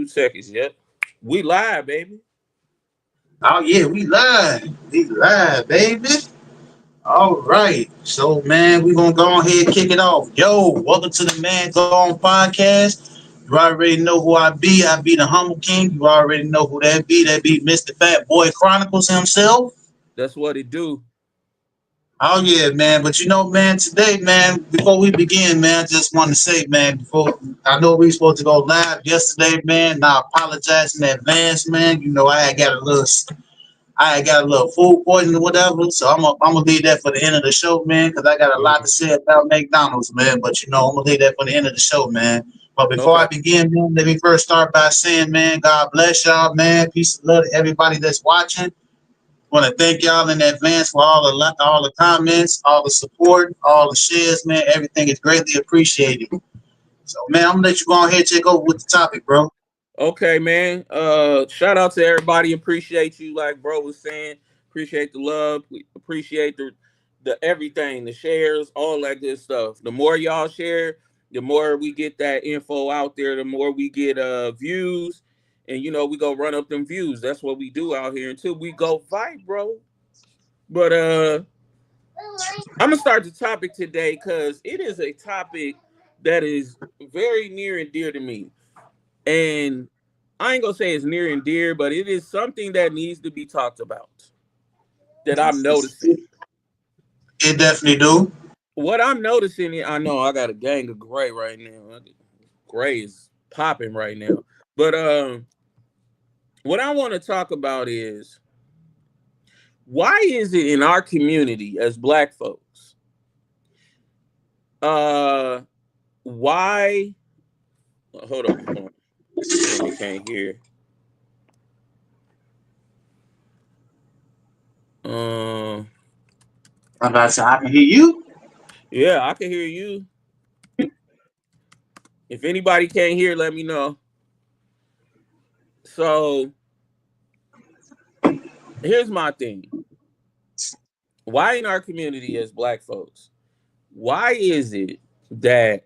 2 seconds. Yep. We live, baby. Oh yeah, we live. We live, baby. All right. So man, we gonna go ahead and kick it off. Yo, welcome to the Man Go On podcast. You already know who I be. I be the humble king. You already know who that be. That be Mr. Fat Boy Chronicles himself. That's what it do. Oh yeah, man. But you know, man, today, man, before we begin, man, I just want to say, man, before I know we supposed to go live yesterday, man. And I apologize in advance, man. You know, I got a little food poisoning or whatever, so I'm gonna leave that for the end of the show, man, because I got a lot to Mhm. say about McDonald's, man. But you know, I'm gonna leave that for the end of the show, man. But before I Okay. begin, man, let me first start by saying, man, God bless y'all, man. Peace and love to everybody that's watching. Want to thank y'all in advance for all the comments, all the support, all the shares, man. Everything is greatly appreciated. So, man, I'm gonna let you go ahead and take over with the topic, bro. Okay, man. Shout out to everybody. Appreciate you, like bro was saying. Appreciate the love. We appreciate the everything, the shares, all that good stuff. The more y'all share, the more we get that info out there. The more we get views, and we go run up them views. That's what we do out here until we go fight, bro. But I'm gonna start the topic today because it is a topic that is very near and dear to me. And I ain't gonna say it's near and dear, but it is something that needs to be talked about. That I'm noticing. It definitely do. What I'm noticing, I know I got a gang of gray right now. Gray is popping right now. But what I want to talk about is why is it in our community as black folks, uh why hold on. Damn, you can't hear. Uh I'm about to say I can hear you. yeah, I can hear you. If anybody can't hear, let me know. So here's my thing. Why in our community as black folks, why is it that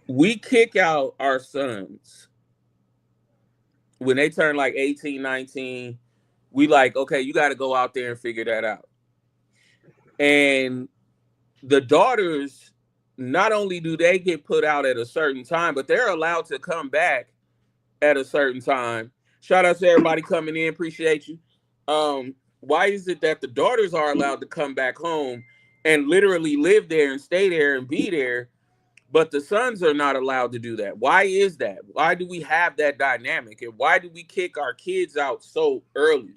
we kick out our sons when they turn like 18, 19? We like, okay, you got to go out there and figure that out. And the daughters, not only do they get put out at a certain time, but they're allowed to come back at a certain time. Shout out to everybody coming in. Appreciate you. Why is it that the daughters are allowed to come back home and literally live there and stay there and be there, but the sons are not allowed to do that? Why is that? Why do we have that dynamic? And why do we kick our kids out so early?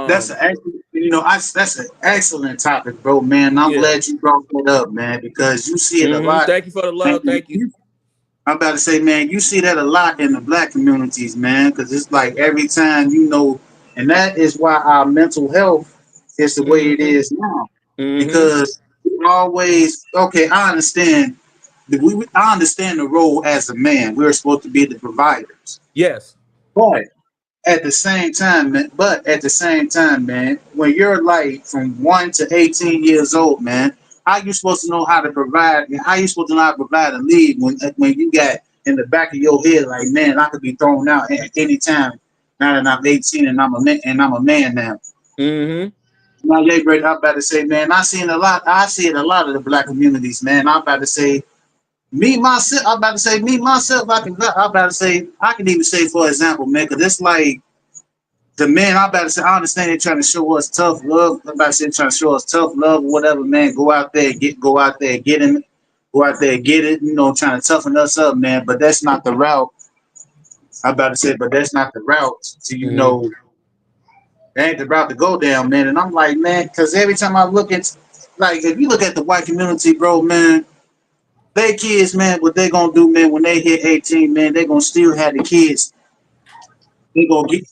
That's Um, an excellent, that's an excellent topic, bro, man. I'm yeah. glad you brought that up, man, because you see it a lot. Thank you for the Man, love. Thank you. I'm about to say, man, you see that a lot in the black communities, man, because it's like every time, and that is why our mental health is the way it hmm is now, hmm because we always, okay, I understand. I understand the role as a man. We're supposed to be the providers, Yes. but at the same time, man, when you're like from 1 to 18 years old, man, how you supposed to know how to provide? And how you supposed to know how to provide a lead when you got in the back of your head like, man, I could be thrown out at any time. Now that I'm 18 and I'm a man now. hmm Now, yeah, great. I'm about to say, man, I seen a lot. I see it a lot of the black communities, man. I'm about to say, me myself. I'm about to say, me myself. I'm about to say, I can even say, for example, man, because it's like the man, I'm about to say, I understand they're trying to show us tough love. I'm about to say they're trying to show us tough love or whatever, man. Go out there, get him, go out there, get it, trying to toughen us up, man. But that's not the route. I'm about to say, but that's not the route to, hmm that ain't the route to go down, man. And I'm like, man, because every time I look at, like, if you look at the white community, bro, man, they kids, man, what they gonna do, man, when they hit 18, man, they gonna still have the kids. They gonna get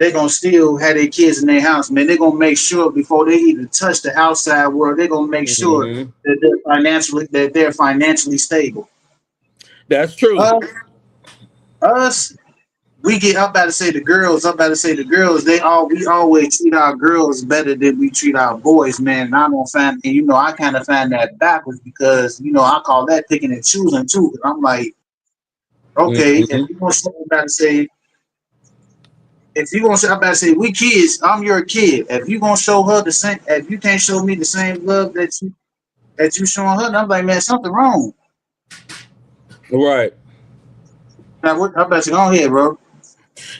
they're gonna still have their kids in their house, man. They're gonna make sure before they even touch the outside world, they're gonna make sure hmm that they're financially stable. That's true. Uh, us, we get I'm about to say the girls, we always treat our girls better than we treat our boys, man. And I don't find and I kinda find that backwards because I call that picking and choosing too. I'm like, Okay, if Hmm. you gonna show, I'm about to say, if you gonna say, I'm about to say, we kids, I'm your kid. If you gonna show her the same, if you can't show me the same love that you showing her, then I'm like, man, something wrong. Right. Now, what, I'm about to say, go ahead, bro.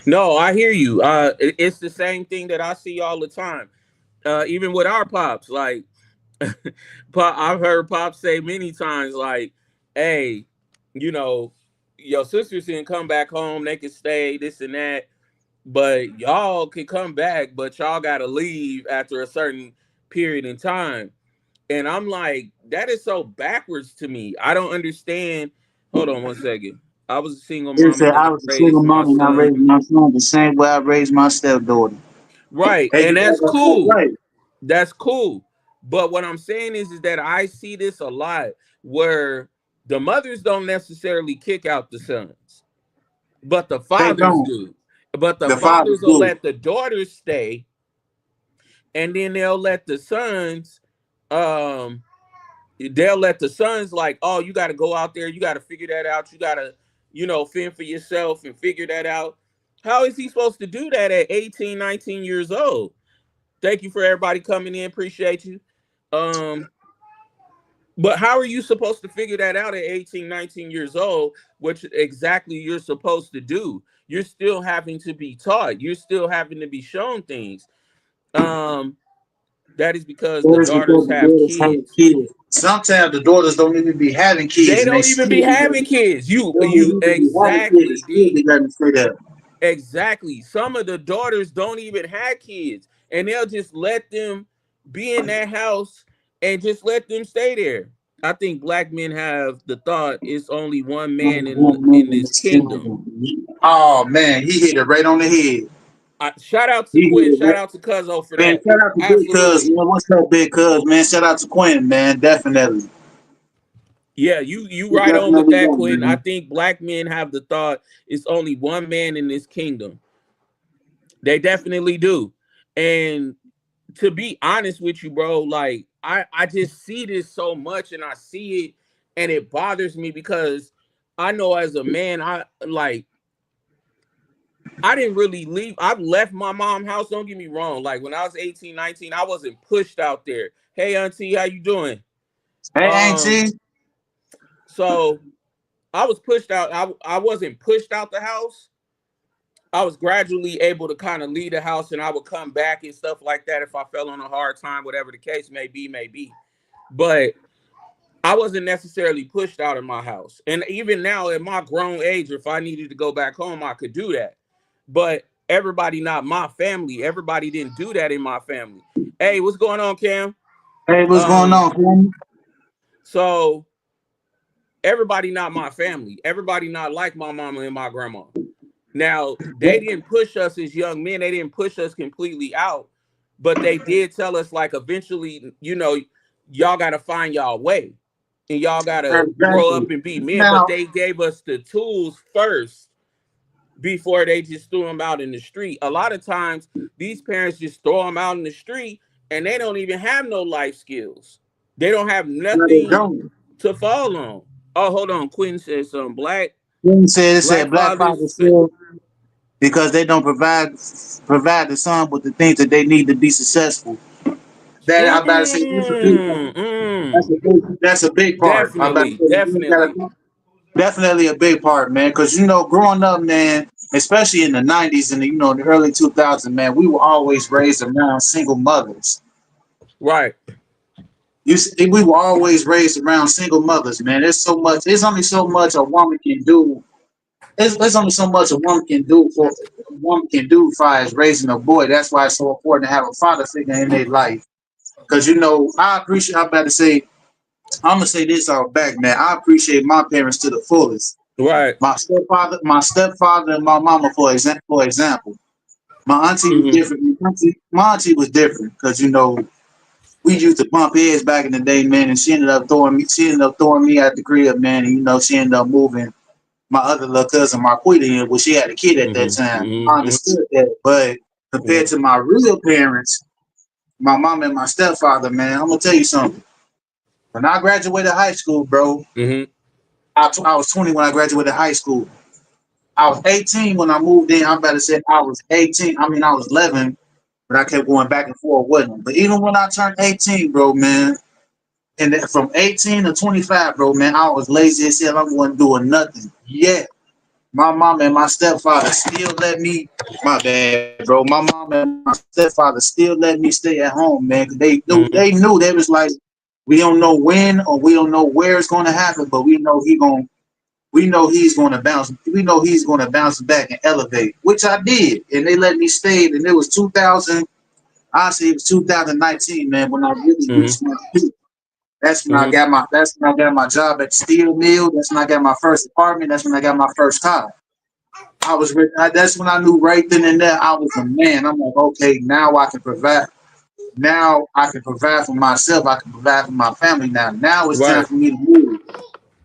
No, I hear you. It's the same thing that I see all the time. Even with our pops, like Pop, I've heard Pop say many times, like, "Hey, you know, your sisters can come back home, they can stay, this and that, but y'all can come back, but y'all gotta leave after a certain period in time." And I'm like, that is so backwards to me. I don't understand. Hold on one second. I was a single He mom said, and I I was a single raised my mom and I son. raised my son the same way I raised my stepdaughter. Right, Hey, and you that's got that cool. right. That's cool. But what I'm saying is that I see this a lot where the mothers don't necessarily kick out the sons, but the They fathers don't. do. But the The fathers fathers will do. let the daughters stay, and then um they'll let the sons like, oh, you got to go out there, you got to figure that out, you got to, fend for yourself and figure that out. How is he supposed to do that at 18, 19 years old? Thank you for everybody coming in. Appreciate you. Um, but how are you supposed to figure that out at 18, 19 years old? Which exactly you're supposed to do? You're still having to be taught. You're still having to be shown things. Um, that is because the That is because daughters the have daughters have kids. kids. Sometimes the daughters don't even be having They kids and they don't even still be be having letting, kids. You they don't you even be having kids and exactly, still D. be letting them stay there. Exactly. Some of the daughters don't even have kids, and they'll just let them be in that house and just let them stay there. I think black men have the thought it's only one man One in man in this this kingdom. kingdom. Oh man, he hit it right on the head. Shout out to He hit Quinn. it Shout right. out to Cuzzo for Man, that. shout out to Big Cuz, Absolutely. man. What's up, Big Cuz, man? Shout out to Quentin, man. Definitely. Yeah, you He right on with definitely that, got it, Quinn. I man. think black men have the thought it's only one man in this kingdom. They definitely do. And to be honest with you, bro, like I just see this so much and I see it and it bothers me because I know as a man, I didn't really leave. I've left my mom's house. Don't get me wrong. Like when I was 18, 19, I wasn't pushed out there. Hey auntie, how you doing? Hey, Um, Auntie. so I was pushed out. I wasn't pushed out the house. I was gradually able to kind of leave the house and I would come back and stuff like that if I fell on a hard time, whatever the case may be, may be. But I wasn't necessarily pushed out of my house. And even now, at my grown age, if I needed to go back home, I could do that. But everybody, not my family, everybody didn't do that in my family. Hey, what's going on, Cam? Hey, what's going Um, on, family? so everybody, not my family, everybody not like my mama and my grandma. Now, they didn't push us as young men, they didn't push us completely out, but they did tell us, like, eventually, y'all got to find y'all way and y'all got to grow Exactly. up and be men. But Now, they gave us the tools first before they just threw them out in the street. A lot of times, these parents just throw them out in the street and they don't even have no life skills. They don't have no, they nothing don't. to fall on. Oh, hold on. Quinn said something. Quentin said it Black said black fathers. fathers fail because they don't provide the son with the things that they need to be successful. That I'm about to say that's a big Mm, that's mm. a big that's a big part. I'm about to Definitely, say definitely. definitely a big part, man. Because growing up, man, especially in the '90s and the early 2000s, man, we were always raised around single mothers. Right. We were always raised around single mothers, man. There's so much. There's only so much a woman can do. There's only so much a woman can do as far as raising a boy. That's why it's so important to have a father figure in their life. Because I appreciate. I'm about to say. I'm gonna say this out back, man. I appreciate my parents to the fullest. Right. My stepfather, and my mama, for example. My auntie was Hmm. different. My auntie was different because we used to bump heads back in the day, man. And she ended up throwing me. She ended up throwing me at the crib, man. And she ended up moving my other little cousin Marquita in. Well, she had a kid at that Hmm. time. I Hmm. understood that, but compared Hmm. to my real parents, my mom and my stepfather, man, I'm gonna tell you something. When I graduated high school, bro, Hmm. I was 20 when I graduated high school. I was 18 when I moved in. I'm about to say I was 18. I mean, I was 11, but I kept going back and forth with them. But even when I turned 18, bro, man, and then from 18 to 25, bro, man, I was lazy as hell. I wasn't doing nothing. Yeah, my mom and my stepfather still let me. My bad, bro. My mom and my stepfather still let me stay at home, man. 'Cause Mm-hmm. they knew they was like, we don't know when or we don't know where it's going to happen, but we know he's going to bounce. We know he's going to bounce back and elevate, which I did, and they let me stay. And it was 2000. I say it was 2019, man, when I really Mm-hmm. reached my peak. That's when I Mm-hmm. got my. That's when I got my job at the steel mill. That's when I got my first apartment. That's when I got my first car. That's when I knew right then and there I was a man. I'm like, okay, now I can provide. Now I can provide for myself. I can provide for my family. Now it's time Right. for me to move.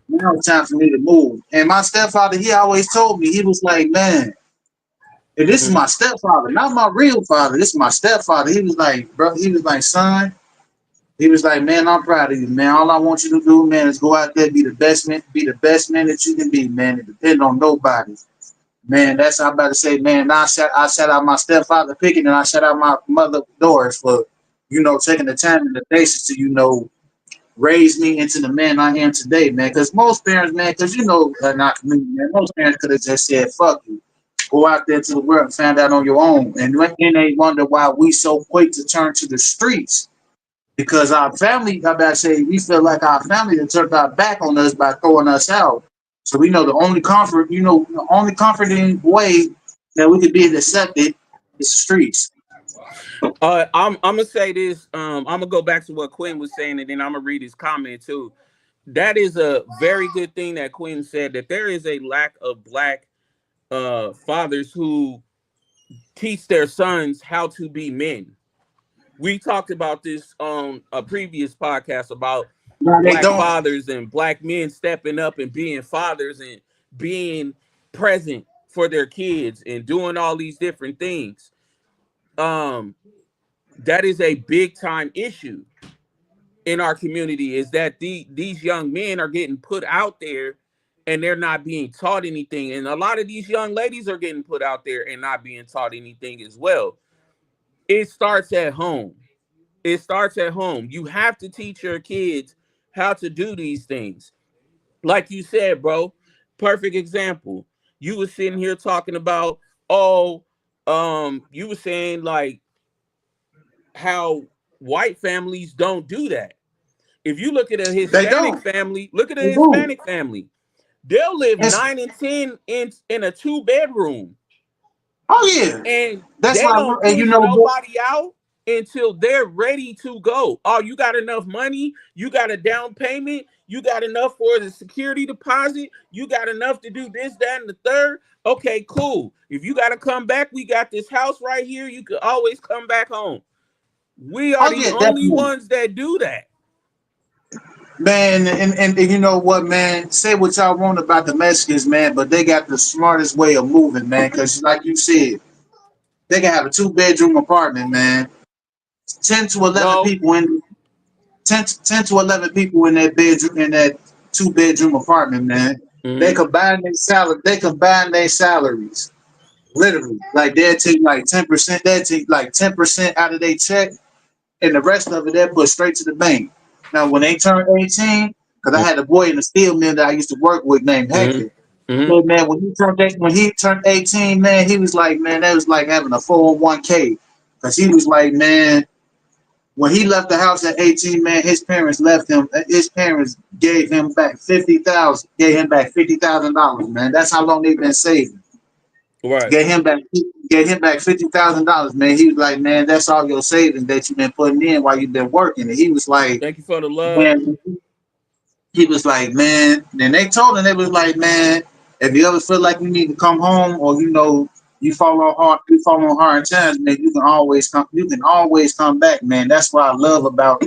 Now it's time for me to move. And my stepfather, he always told me, he was like, man, and this is Mm-hmm. my stepfather, not my real father. This is my stepfather. He was like, bro, he was like, son, he was like, man, I'm proud of you, man. All I want you to do, man, is go out there, be the best man that you can be, man, and depend on nobody. Man, that's what I'm about to say, man. Now I shout out my stepfather picking and I shout out my mother Doris for, taking the time and the basis to, raise me into the man I am today, man. Because most parents, man, because not community, man, most parents could have just said, fuck you. Go out there to the world and find out on your own. And then they wonder why we so quick to turn to the streets. Because our family, I about to say, we feel like our family had turned our back on us by throwing us out. So we know the only comfort, the only comforting way that we could be accepted is the streets. I'm gonna say this. I'm gonna go back to what Quinn was saying, and then I'm gonna read his comment too. That is a very good thing that Quinn said, that there is a lack of black fathers who teach their sons how to be men. We talked about this on a previous podcast about No, they black don't. fathers and black men stepping up and being fathers and being present for their kids and doing all these different things. Um, that is a big time issue in our community, is that these young men are getting put out there and they're not being taught anything. And a lot of these young ladies are getting put out there and not being taught anything as well. It starts at home. It starts at home. You have to teach your kids how to do these things. Like you said, bro, perfect example. You were sitting here talking about, oh, you were saying like how white families don't do that. If you look at a They Hispanic don't. family, look at a They do. Hispanic family. They'll live It's, 9 and 10 in a two-bedroom, oh yeah. and That's they why. don't And push nobody out until they're ready to go. Oh, you got enough money? You got a down payment? You got enough for the security deposit? You got enough to do this, that, and the third? Okay, cool. If you got to come back, we got this house right here. You can always come back home. We are oh the yeah, only definitely. ones that do that. Man, and you know what, man? Say what y'all want about the Mexicans, man, but they got the smartest way of moving, man. Because, like you said, they can have a two-bedroom apartment, man. 10 to 11 No. people in 10 to 11 people in that bedroom, in that two-bedroom apartment, man. They Mm-hmm. combine their salary. They combine their salaries, literally. Like they'll take like 10%. They'll take like 10% out of their check, and the rest of it they put straight to the bank. Now, when they turn 18, because I had a boy in the steel mill that I used to work with named Mm-hmm. Hector. Mm-hmm. So, man, when he turned 18, man, he was like, man, that was like having a 401k. Because he was like, man, when he left the house at 18, man, his parents left him. His parents gave him back 50,000. Gave him back $50,000, man. That's how long they've been saving. Right. Gave him back. Gave him back $50,000, man. He was like, man, that's all your savings that you've been putting in while you've been working. And he was like, Thank you for the love. man, he was like, man. Then they told him, they was like, man, if you ever feel like you need to come home, or you fall on hard times, man, you can always come. You can always come back, man. That's what I love about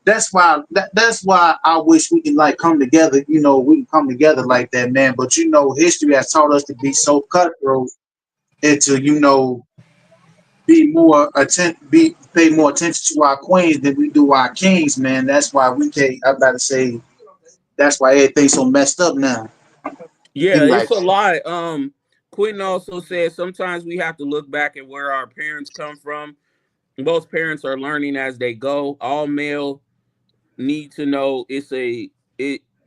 that's why I wish we can like come together. We can come together like that, man. But history has taught us to be so cutthroat and to be pay more attention to our queens than we do our kings, man. That's why we can't. I gotta say that's why everything's so messed up now. He Yeah, be it's like, a lot. Quentin also said sometimes we have to look back at where our parents come from. Most parents are learning as they go. All male need to know it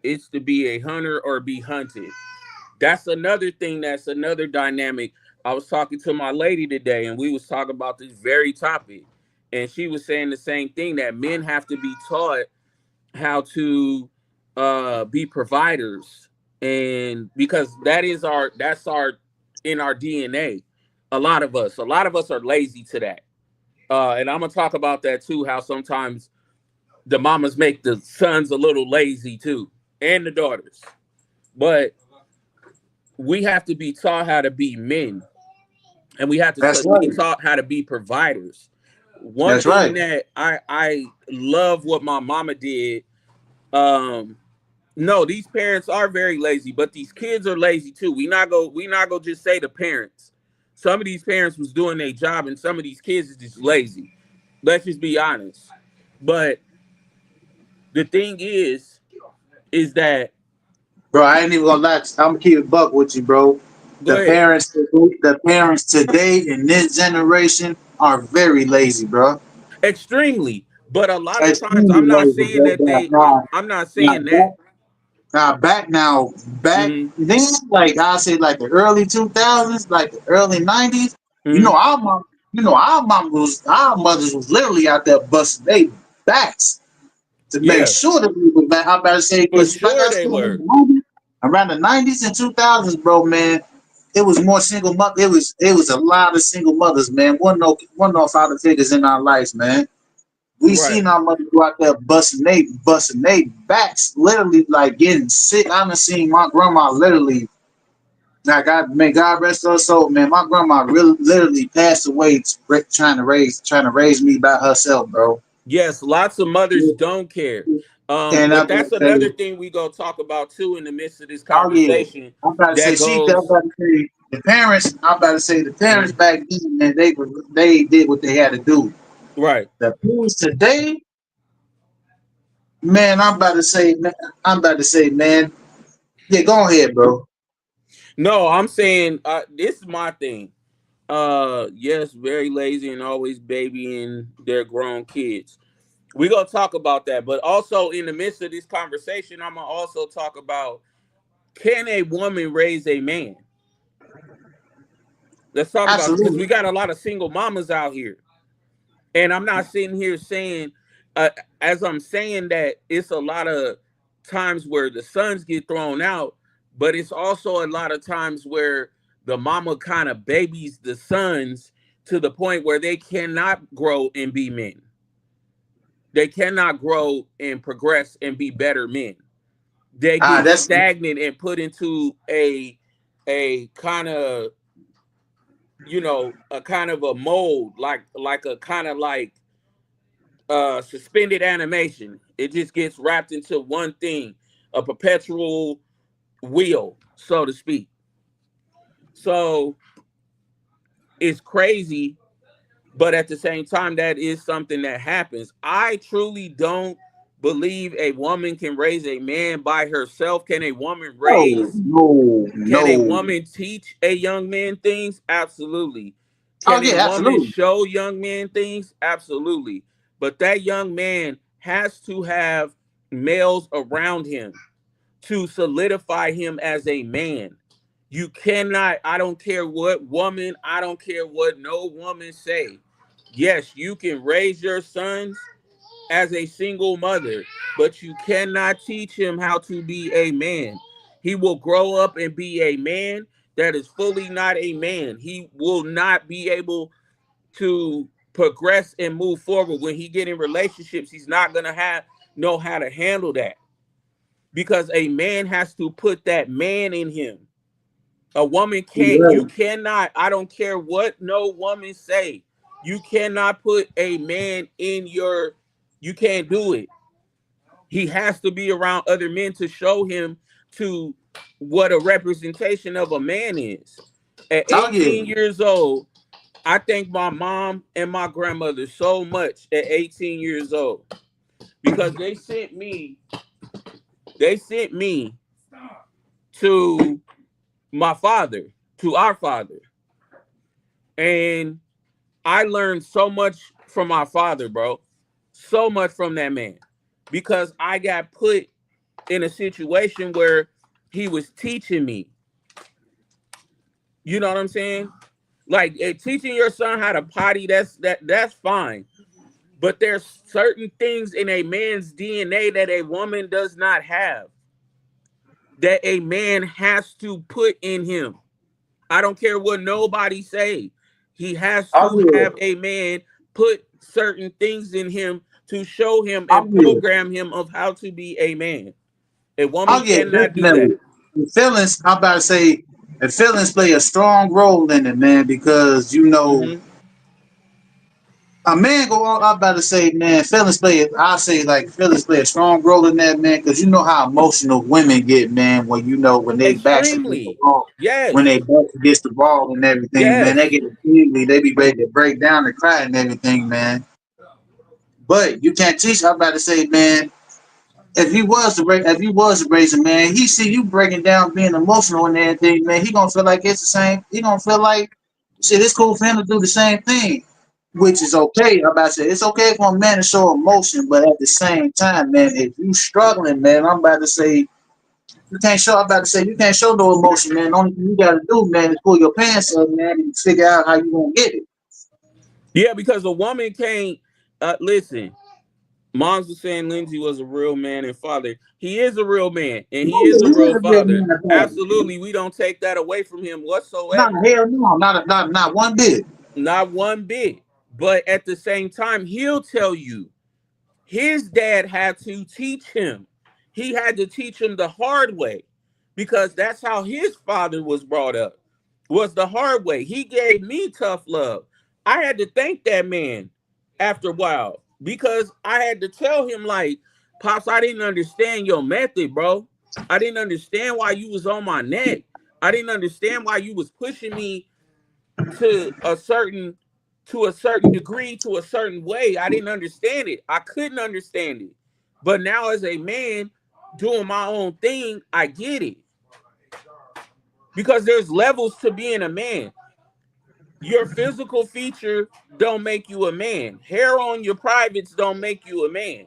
it's to be a hunter or be hunted. That's another thing. That's another dynamic. I was talking to my lady today, and we was talking about this very topic, and she was saying the same thing, that men have to be taught how to be providers, and because that's our in our DNA. A lot of us are lazy to that, and I'm gonna talk about that too. How sometimes the mamas make the sons a little lazy too, and the daughters. But we have to be taught how to be men, and we have that's to be right. taught how to be providers. One That's thing right. that I love what my mama did. Um, no, these parents are very lazy, but these kids are lazy too. We not go just say the parents. Some of these parents was doing their job, and some of these kids is just lazy. Let's just be honest. But the thing is that Bro, I ain't even gonna lie. I'm gonna keep it buck with you, bro. go The ahead. parents, the parents today in this generation are very lazy, bro. Extremely, but a lot of times Extremely I'm not lazy, saying bro. that they. I'm not Now, saying that. back Hmm. then, like I say, like the early 2000s, like the early 90s. You know, Hmm. our mothers was literally out there busting their backs to make Yeah, sure that we were back. I'm about to say, for because like I sure said, they were. around the 90s and 2000s, bro, man, it was more single mother. It was a lot of single mothers, man. One no father figures in our lives, man. We Right. seen our mothers go out there busting they backs, literally like getting sick. I done seen my grandma literally. Now, God, may God rest her soul, man. My grandma really literally passed away trying to raise me by herself, bro. Yes, lots of mothers don't care. And I But gotta that's say, another thing we gonna talk about too in the midst of this oh yeah, conversation. I'm about to say That I'm goes about to say the parents. I'm about to say the parents mm, back then, man, they did what they had to do. right. The parents today, man, I'm about to say, man, yeah, go ahead, bro. No, I'm saying this is my thing. Yes, very lazy and always babying their grown kids. We gonna talk about that, but also in the midst of this conversation, I'm gonna also talk about, can a woman raise a man? Let's talk about it because Absolutely. we got a lot of single mamas out here. And I'm not sitting here saying, uh, as I'm saying that, it's a lot of times where the sons get thrown out, but it's also a lot of times where the mama kind of babies the sons to the point where they cannot grow and be men. They cannot grow and progress and be better men. They get That's stagnant and put into a kind of, a kind of a mold, like a kind of like suspended animation. It just gets wrapped into one thing, a perpetual wheel, so to speak. So it's crazy, but at the same time, that is something that happens. I truly don't believe a woman can raise a man by herself. no, no, Can a no. woman teach a young man things? Absolutely. Oh Can a yeah, woman absolutely. show young men things? Absolutely. But that young man has to have males around him to solidify him as a man. You cannot, I don't care what woman, I don't care what no woman say. Yes, you can raise your sons as a single mother, but you cannot teach him how to be a man. He will grow up and be a man that is fully not a man. He will not be able to progress and move forward. When he get in relationships, he's not gonna have know how to handle that, because a man has to put that man in him. A woman can't, You're you right. cannot, I don't care what no woman say, you cannot put a man in your, you can't do it. He has to be around other men to show him to what a representation of a man is. At Oh yeah. 18 years old, I thank my mom and my grandmother so much at 18 years old, because they sent me to my father, to our father. And I learned so much from my father, bro. So much from that man. Because I got put in a situation where he was teaching me. You know what I'm saying? Like teaching your son how to potty, that's fine. But there's certain things in a man's DNA that a woman does not have, that a man has to put in him. I don't care what nobody say. He has I'm to here. have a man put certain things in him to show him and I'm here. program him of how to be a man. A woman Oh yeah, cannot do that. definitely. The feelings, I'm about to say, the feelings play a strong role in it, man, because you know Hmm. a man go on. I'm about to say, man, feelings play. I say like feelings play a strong role in that, man, because you know how emotional women get, man, when you know when they backs against the Extremely. wall, when Yes. they back against the wall and everything, man, they Yes. get extremely, they be ready to break down and cry and everything, man. But you can't teach. I'm about to say, man, if he was to raise a man, he see you breaking down, being emotional and everything, man. He gonna feel like it's the same. He gonna feel like shit. It's cool for him to do the same thing, which is okay. I'm about to say it's okay for a man to show emotion, but at the same time, man, if you struggling, man, I'm about to say you can't show. I'm about to say you can't show no emotion, man. The only thing you gotta do, man, is pull your pants up, man, and figure out how you gonna get it. Yeah, because a woman can't listen. Moms was saying Lindsay was a real man and father. He is a real man and he No, is a he is real a real father. man about it. Absolutely, we don't take that away from him Not whatsoever. hell no, not one bit. Not one bit. But at the same time, he'll tell you his dad had to teach him. He had to teach him the hard way because that's how his father was brought up. Was the hard way. He gave me tough love. I had to thank that man after a while because I had to tell him like, "Pops, I didn't understand your method, bro. I didn't understand why you was on my neck. I didn't understand why you was pushing me to a certain degree, to a certain way. I didn't understand it. I couldn't understand it. But now as a man doing my own thing, I get it. Because there's levels to being a man. Your physical feature don't make you a man. Hair on your privates don't make you a man.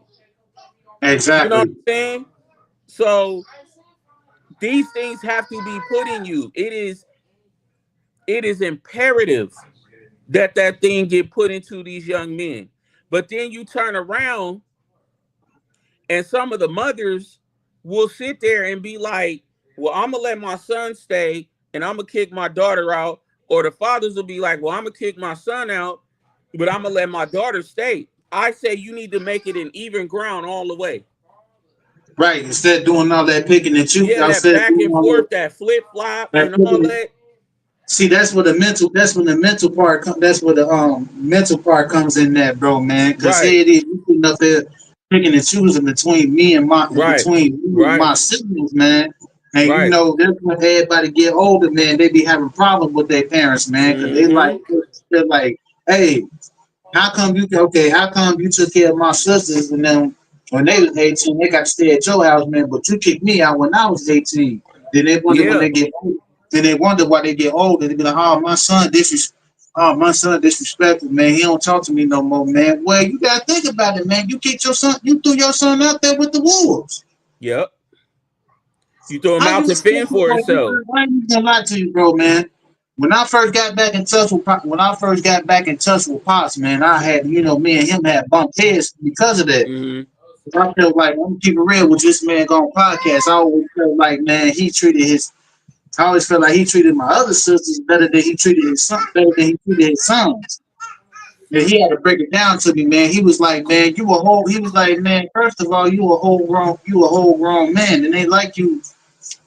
You know what Exactly. I'm saying? So these things have to be put in you. It is imperative that that thing get put into these young men. But then you turn around and some of the mothers will sit there and be like, "Well, I'm gonna let my son stay and I'm gonna kick my daughter out." Or the fathers will be like, "Well, I'm gonna kick my son out, but I'm gonna let my daughter stay." I say you need to make it an even ground all the way. Right. Instead of doing all that picking and choosing, Yeah, that instead of back doing and all forth, that flip flop, that and all picking. that. See, that's when the mental part. That's where the mental part comes in, that bro, man. Because Right, here it is, you sitting up there picking and choosing between me and right, my right, siblings, man. And you right. know, that's when everybody get older, man. They be having problems with their parents, man, because Mm-hmm. they're like, hey, how come you okay? How come you took care of my sisters and then when they was 18, they got to stay at your house, man, but you kicked me out when I was 18. Then they wonder when Yeah, they get older. Then they wonder why they get older. They be like, oh my son disrespectful, man. He don't talk to me no more, man. Well, you gotta think about it, man. You kicked your son, you threw your son out there with the wolves. yep. You threw him I out to used to fend for himself. I ain't gonna lie to you, bro, man. When I first got back in touch with when I first got back in touch with Pops, man, I had me and him had bumped heads because of that. Mm-hmm. I felt like I'm keeping real with this man going podcast. I always felt like, man, he treated his. I always felt like he treated my other sisters better than he treated his son, better than he treated his sons. And he had to break it down to me, man. He was like, man, you a whole. He was like, man, first of all, you a whole grown man, and they like you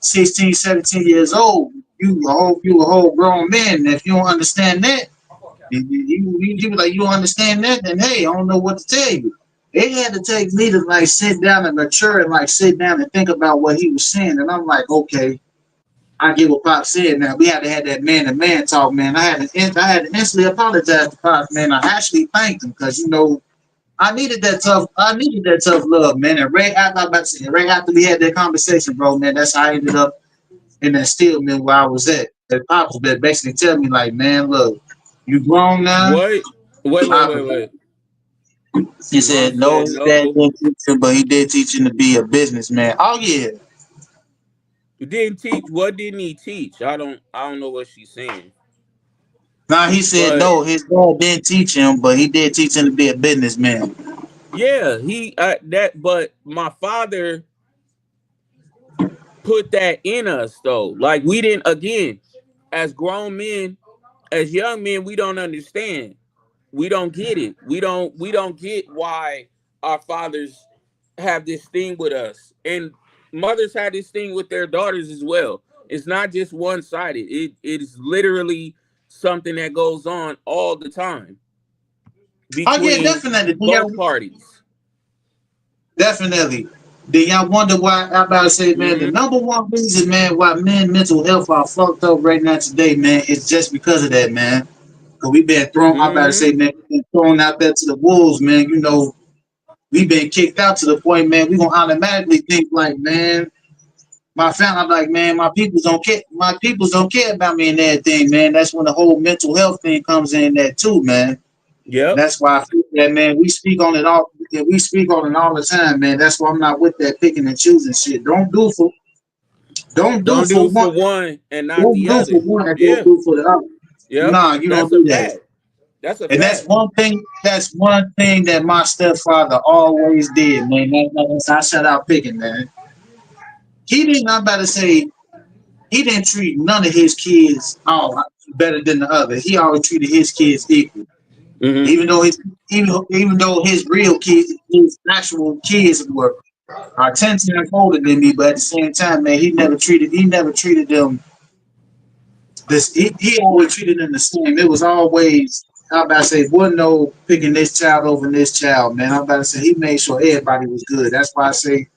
16, 17 years old. You a whole grown man. And if you don't understand that, you be like, you don't understand that, then hey, I don't know what to tell you. It had to take me to like sit down and mature and like sit down and think about what he was saying. And I'm like, okay, I get what Pop said. Now we had to have that man to man talk, man. I had to instantly apologize to Pop, man. I actually thanked him because I needed that tough love, man. And right after we had that conversation, bro, man, that's how I ended up. in that Stillman where I was at. That pops was basically telling me like, man, look, you grown now. What? I, Wait. he Your mom said, no, said his dad no. didn't teach him, but he did teach him to be a businessman. Oh yeah. You didn't teach. What didn't he teach? I don't know what she's saying. Now he said But no, his dad didn't teach him, but he did teach him to be a businessman. yeah, he that. But my father put that in us though. Like we didn't. Again, as grown men, as young men, we don't understand. We don't get it. We don't get why our fathers have this thing with us. And mothers have this thing with their daughters as well. It's not just one sided. It is literally something that goes on all the time Oh yeah, between definitely. both parties. Definitely. Then y'all wonder why I about to say, man, the Mm-hmm. number one reason, man, why men mental health are fucked up right now today, man, is just because of that, man. Cause we been thrown, I about to Mm-hmm. say, man, we been thrown out there to the wolves, man. You know, we been kicked out to the point, man, we gonna automatically think like, man, my family, I'm like, man, my peoples don't care about me and everything, man. That's when the whole mental health thing comes in there too, man. And Yep. that's why I feel that, man. We speak on it all. We speak on it all the time, man. That's why I'm not with that picking and choosing shit. Don't do Don't for do one. for one and not Don't the do for other. one and don't Yeah. do for the other. Yep. Nah, you don't That's a do that. fact. That's a And that's fact. one thing. That's one thing that my stepfather always did, man. I shut out picking, man. He didn't. I'm about to say he didn't treat none of his kids better than the other. He always treated his kids equal. Mm-hmm. Even though even though his real kids, his actual kids were are 10 times older than me, but at the same time, man, he never treated them this. He always treated them the same. It was always I'm about to say wasn't no picking this child over this child, man. I'm about to say he made sure everybody was good. That's why I say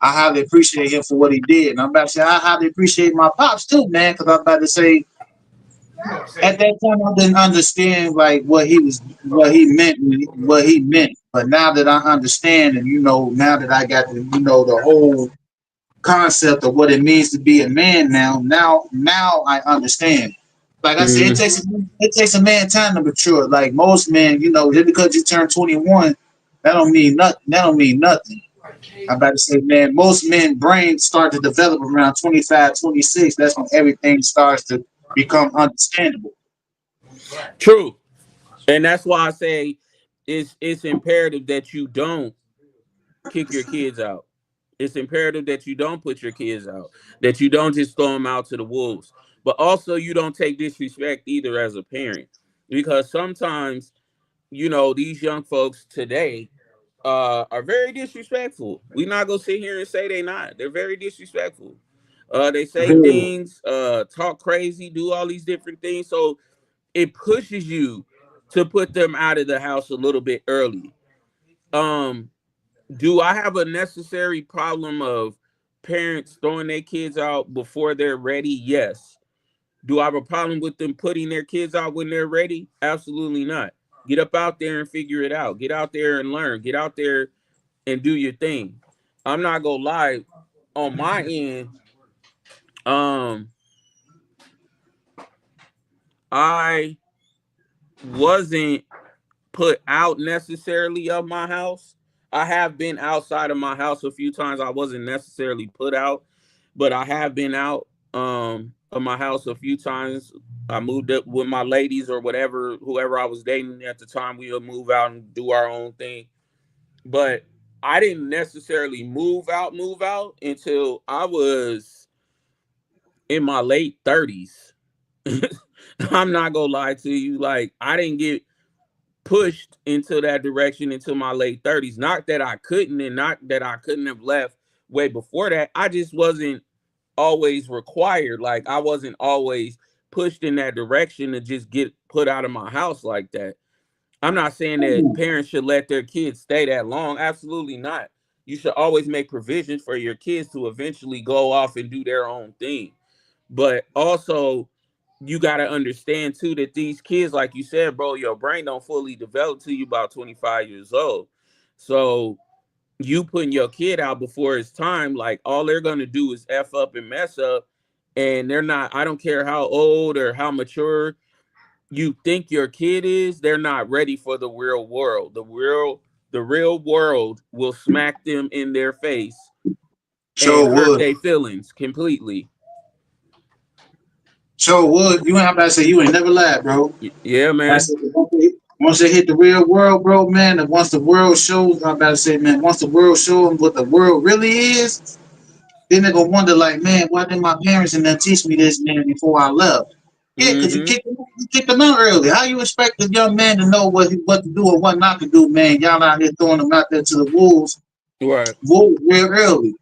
I highly appreciate him for what he did. And I'm about to say I highly appreciate my pops too, man, because I'm about to say at that time I didn't understand like what he meant. But now that I understand, and now that I got the whole concept of what it means to be a man now I understand. Like I said, Mm-hmm. it takes a man time to mature. Like most men, just because you turn 21, that don't mean nothing. That don't mean nothing. I'm about to say, man, most men brains start to develop around 25, 26. That's when everything starts to become understandable. True. And that's why I say it's imperative that you don't kick your kids out. It's imperative that you don't put your kids out, that you don't just throw them out to the wolves, but also you don't take disrespect either as a parent, because sometimes these young folks today are very disrespectful. We not gonna sit here and say they not. They're very disrespectful. They say Very. things, talk crazy, do all these different things. So it pushes you to put them out of the house a little bit early. Um, do I have a necessary problem of parents throwing their kids out before they're ready? Yes. Do I have a problem with them putting their kids out when they're ready? Absolutely not. Get up out there and figure it out. Get out there and learn. Get out there and do your thing. I'm not gonna lie. On my end, um, I wasn't put out necessarily of my house. I have been outside of my house a few times. I wasn't necessarily put out, but I have been out of my house a few times. I moved up with my ladies or whatever, whoever I was dating at the time. We would move out and do our own thing. But I didn't necessarily move out until I was in my late 30s. I'm not gonna lie to you. Like I didn't get pushed into that direction until my late 30s. Not that I couldn't, and not that I couldn't have left way before that. I just wasn't always required. Like I wasn't always pushed in that direction to just get put out of my house like that. I'm not saying that parents should let their kids stay that long. Absolutely not. You should always make provisions for your kids to eventually go off and do their own thing. But also, you got to understand too that these kids, like you said, bro, your brain don't fully develop till you about 25 years old. So you putting your kid out before it's time, like all they're gonna do is f up and mess up, and they're not. I don't care how old or how mature you think your kid is, they're not ready for the real world. The real world will smack them in their face and Sure hurt would. their feelings completely. Sure would. You ain't about to say you ain't never lied, bro. Yeah, That's man. it. Once they hit the real world, bro, man, and once the world shows, I'm about to say, man, once the world shows them what the world really is, then they're gonna wonder, like, man, why didn't my parents and them teach me this, man, before I left? Yeah, because Mm-hmm. you kicked them out early. How you expect a young man to know what to do and what not to do, man? Y'all out here throwing them out there to the Right. wolves real early.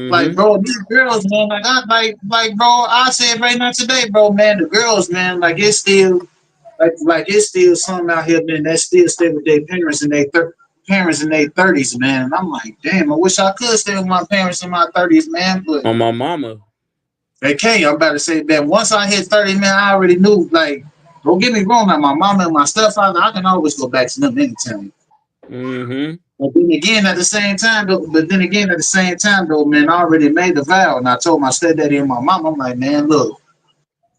Like, Mm-hmm. bro, these girls, man, bro, I said right now today, bro, man, the girls, man, like it's still some out here, man, that still stay with their parents in their 30s, man. And I'm like, damn, I wish I could stay with my parents in my 30s, man, but On my mama. they can't. I'm about to say, man, once I hit 30, man, I already knew, like, don't get me wrong, now my mama and my stepfather, I can always go back to them anytime. Mm-hmm. But then again, at the same time, though, man, I already made the vow, and I told my stepdaddy and my mom, I'm like, man, look,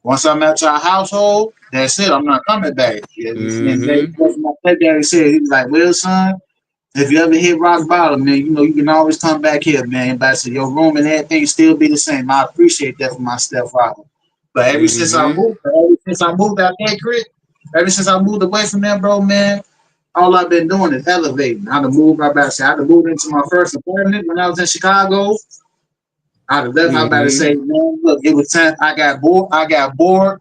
once I'm at your household, that's it. I'm not coming back. Yeah, Mm-hmm. that's what my stepdaddy said. He was like, well, son, if you ever hit rock bottom, man, you can always come back here, man. But I said, your room and everything still be the same. I appreciate that for my stepfather. But Mm-hmm. ever since I moved out that crib, ever since I moved away from that, bro, man, all I've been doing is elevating. I had to move into my first apartment when I was in Chicago. I'd have left. I about to Mm-hmm. say, man, look, it was time. I got bored. I got bored.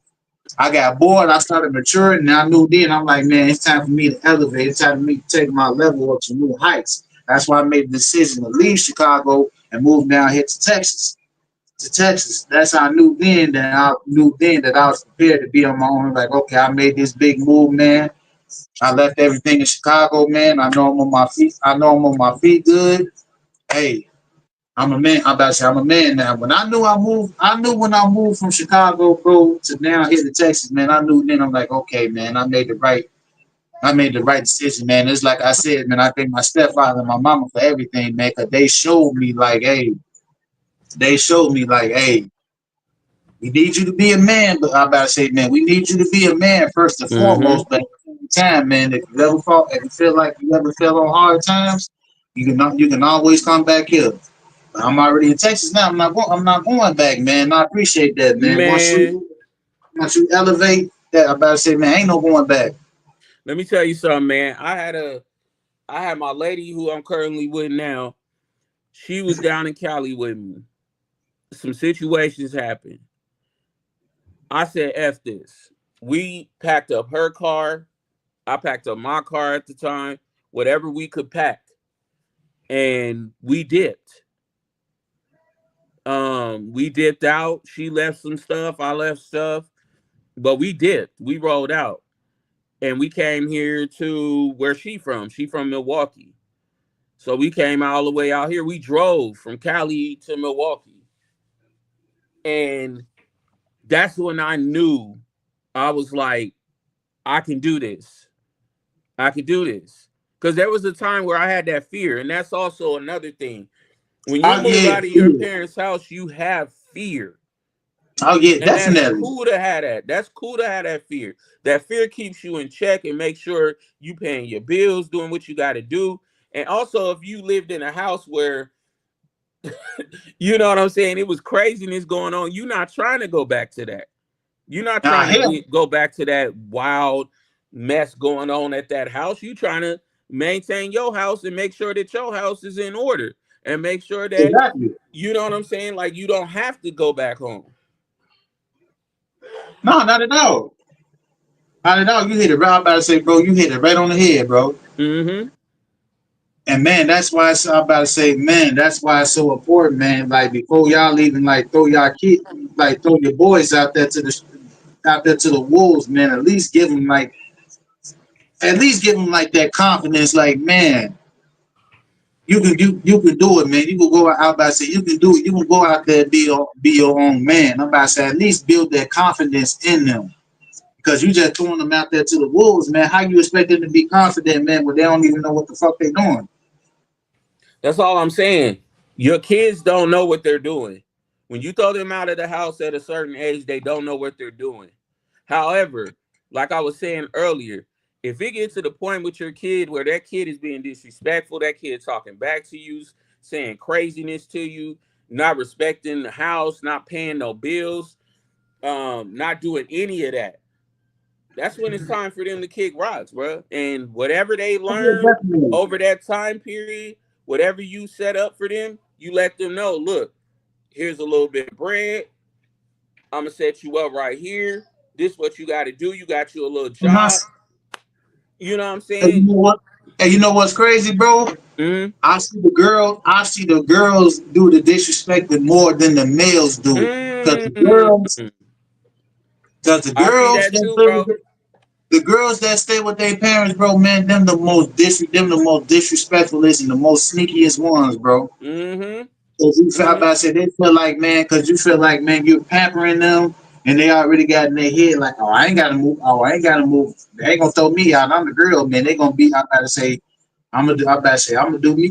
I started maturing, and I knew then. I'm like, man, it's time for me to elevate. It's time for me to take my level up to new heights. That's why I made the decision to leave Chicago and move down here to Texas. To Texas. That's how I knew then that I was prepared to be on my own. Like, okay, I made this big move, man. I left everything in Chicago, man. I know I'm on my feet. I know I'm on my feet good. Hey, I'm a man. I'm about to say I'm a man now. I knew when I moved from Chicago, bro, to now here to Texas, man. I knew then. I'm like, okay, man. I made the right decision, man. It's like I said, man. I thank my stepfather and my mama for everything, man. Cause they showed me like, hey, we need you to be a man. But I'm about to say, man, we need you to be a man first and Mm-hmm. foremost. But at the same time, man, if you feel like you ever feel on hard times, you can always come back here. I'm already in Texas now. I'm not going back, man. I appreciate that, man. Man, Once you elevate that, I'm about to say, man, ain't no going back. let me tell you something, man. I had my lady who I'm currently with now. She was down in Cali with me. Some situations happened. I said, F this. We packed up her car. I packed up my car at the time, whatever we could pack. And we dipped. We dipped out. She left some stuff. I left stuff. But we dipped. We rolled out. And we came here to where she from. She from Milwaukee. So we came all the way out here. We drove from Cali to Milwaukee. And that's when I knew I was like, I can do this. I could do this. Because there was a time where I had that fear. And that's also another thing. When you Oh move yeah, out of your yeah. parents' house, you have fear. Oh yeah, And that's definitely. cool to have that. That's cool to have that fear. That fear keeps you in check and make sure you paying your bills, doing what you got to do. And also, if you lived in a house where, you know what I'm saying, it was craziness going on, you're not trying to go back to that. You're not Now trying to hell, go back to that wild mess going on at that house. You trying to maintain your house and make sure that your house is in order and make sure that, exactly. you know what I'm saying, like you don't have to go back home. No, not at all. Not at all. You hit it right. I'm about to say, bro, you hit it right on the head, bro. Mm-hmm. And man, I'm about to say, man, that's why it's so important, man. Like before y'all even like throw your boys out there to the wolves, man. At least give them like that confidence, like man, you can do it, man. You can go out about to say you can do it. You can go out there and be your own man. I'm about to say at least build that confidence in them. Because you just throwing them out there to the wolves, man. How you expect them to be confident, man, when they don't even know what the fuck they doing? That's all I'm saying. Your kids don't know what they're doing. When you throw them out of the house at a certain age, they don't know what they're doing. However, like I was saying earlier, if it gets to the point with your kid where that kid is being disrespectful, that kid talking back to you, saying craziness to you, not respecting the house, not paying no bills, not doing any of that, that's when it's time for them to kick rocks, bro. And whatever they Yeah, learn definitely. over that time period, whatever you set up for them, you let them know, look, here's a little bit of bread. I'm gonna set you up right here. This what you got to do. You got you a little And job. You know what I'm and you saying? know what? And you know what's crazy, bro? Mm, I see the girls do the disrespecting more than the males do. Cause the mm. girls, cause the I see girls that that too, stay with bro. the girls that stay with their parents, bro, man, them the most disrespectfulest and the most sneakiest ones, bro. Mm-hmm. Cause you feel, Mm-hmm. I said they feel like, man, cause you feel like, man, you're pampering them, and they already got in their head like, oh, I ain't gotta move, oh, I ain't gotta move. They ain't gonna throw me out. I'm the girl, man. They gonna be. I gotta say, I gotta say, I'm gonna do me.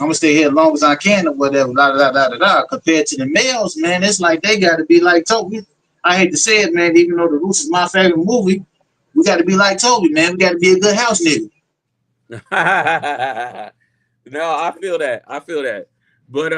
I'm gonna stay here as long as I can or whatever. Da da da da da. Compared to the males, man, it's like they gotta be like Toby. I hate to say it, man. Even though The Roots is my favorite movie, we gotta be like Toby, man. We gotta be a good house nigga. No, I feel that. I feel that. But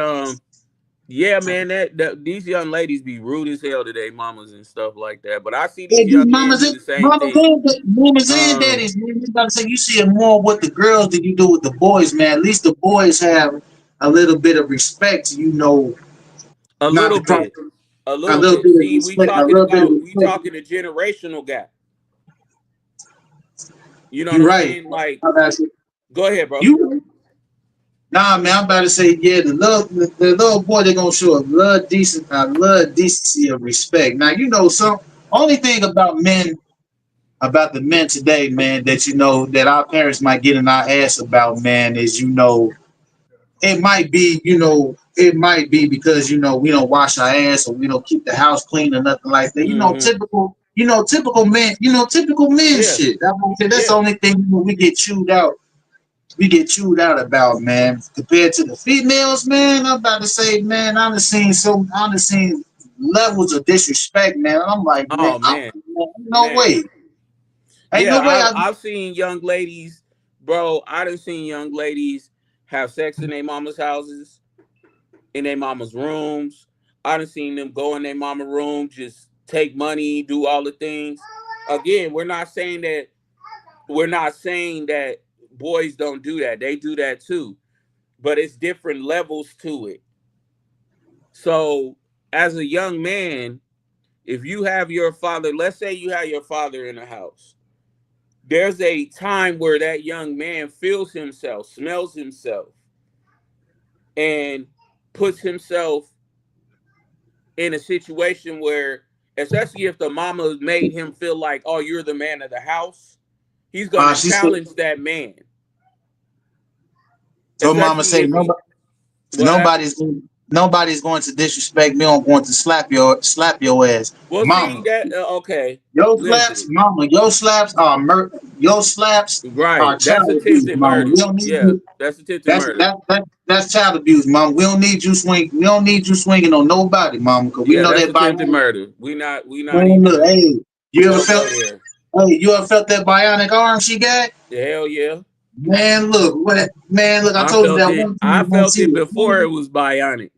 yeah, man, that these young ladies be rude as hell to their mamas and stuff like that. But I see Hey, these young men do the same thing. mamas and Um, daddies, man. You gotta say you see it more with the girls than you do with the boys, man. At least the boys have a little bit of respect, a not little to talk bit, a a little little bit. bit of See, respect, a little bit of we respect. talking a generational gap. You know what You're I'm right. saying? Like, I'm about to say, go ahead, bro. you nah, man. I'm about to say, yeah, the little boy they gonna show a love decency of respect. Now you know some only thing about the men today, man, that that our parents might get in our ass about, man, is it might be because we don't wash our ass or we don't keep the house clean or nothing like that. Hmm. Typical men Yeah, shit. That's the yeah. only thing we get chewed out. We get chewed out about, man. Compared to the females, man, I'm about to say, man, I done seen levels of disrespect, man. I'm like, man, Oh man, no man. way, ain't Yeah, no way. I've seen young ladies, bro. I done seen young ladies have sex in their mama's houses, in their mama's rooms. I done seen them go in their mama room, just take money, do all the things. Again, we're not saying that boys don't do that. They do that too. But it's different levels to it. So as a young man, if you have your father, let's say you have your father in the house, there's a time where that young man feels himself, smells himself, and puts himself in a situation where, especially if the mama made him feel like, oh, you're the man of the house, he's gonna She said, challenge that man. "Your mama Especially say if he what happened? nobody's nobody's going to disrespect me. I'm going to slap your ass, Well, see mama. that okay. Your slaps, Listen, mama. Your slaps right? are That's child abuse, attempted mama. We murder. don't need Yeah, you. that's attempted murder. That's child abuse, mama. We don't need you swing. We don't need you swinging on nobody, mama. Cause we Yeah, know that's that attempted bionic. murder. We not Man, look, even hey, you ever don't felt? go there. You ever felt that bionic arm she got? Hell yeah. Man, look, what? Man, look. I I told you felt that it. one I time when felt she it was before it pregnant. was bionic.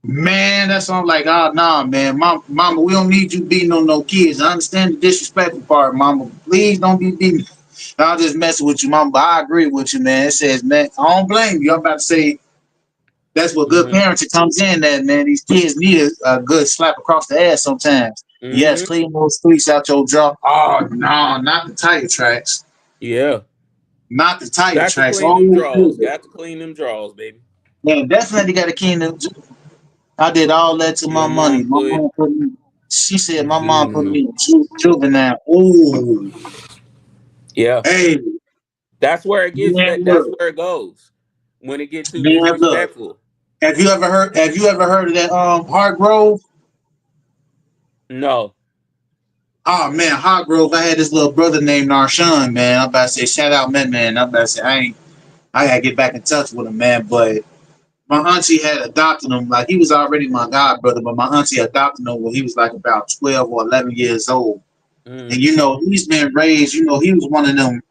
Man, that's all I'm like, oh nah, man. Mama, we don't need you beating on no kids. I understand the disrespectful part, mama. Please don't be beating. I'll just messing with you, mama. But I agree with you, man. It says, man, I don't blame you. I'm about to say that's what good Mm-hmm. parenting comes in that, man. These kids need a good slap across the ass sometimes. Yes, Mm-hmm. clean those streets out your jaw. Oh no, not the tire tracks. Yeah. Not the tire Got to tracks. clean them Oh, draws. Got to clean them draws, baby. man, definitely got to clean them. I did all that to my Your money. mom My put mom put me. She said my mom put juvenile. me in juvenile. Ooh, Yeah. hey, That's where it gets man, that's look, where it goes. When it gets too man, look. disrespectful. Have you ever heard of that Hargrove? No. Oh man, Hargrove. I had this little brother named Narshawn. Man, I'm about to say shout out, man. I'm about to say I gotta get back in touch with him, man. But my auntie had adopted him. Like he was already my god brother, but my auntie adopted him when he was like about 12 or 11 years old. And Mm, you know, he's been raised. You know, he was one of them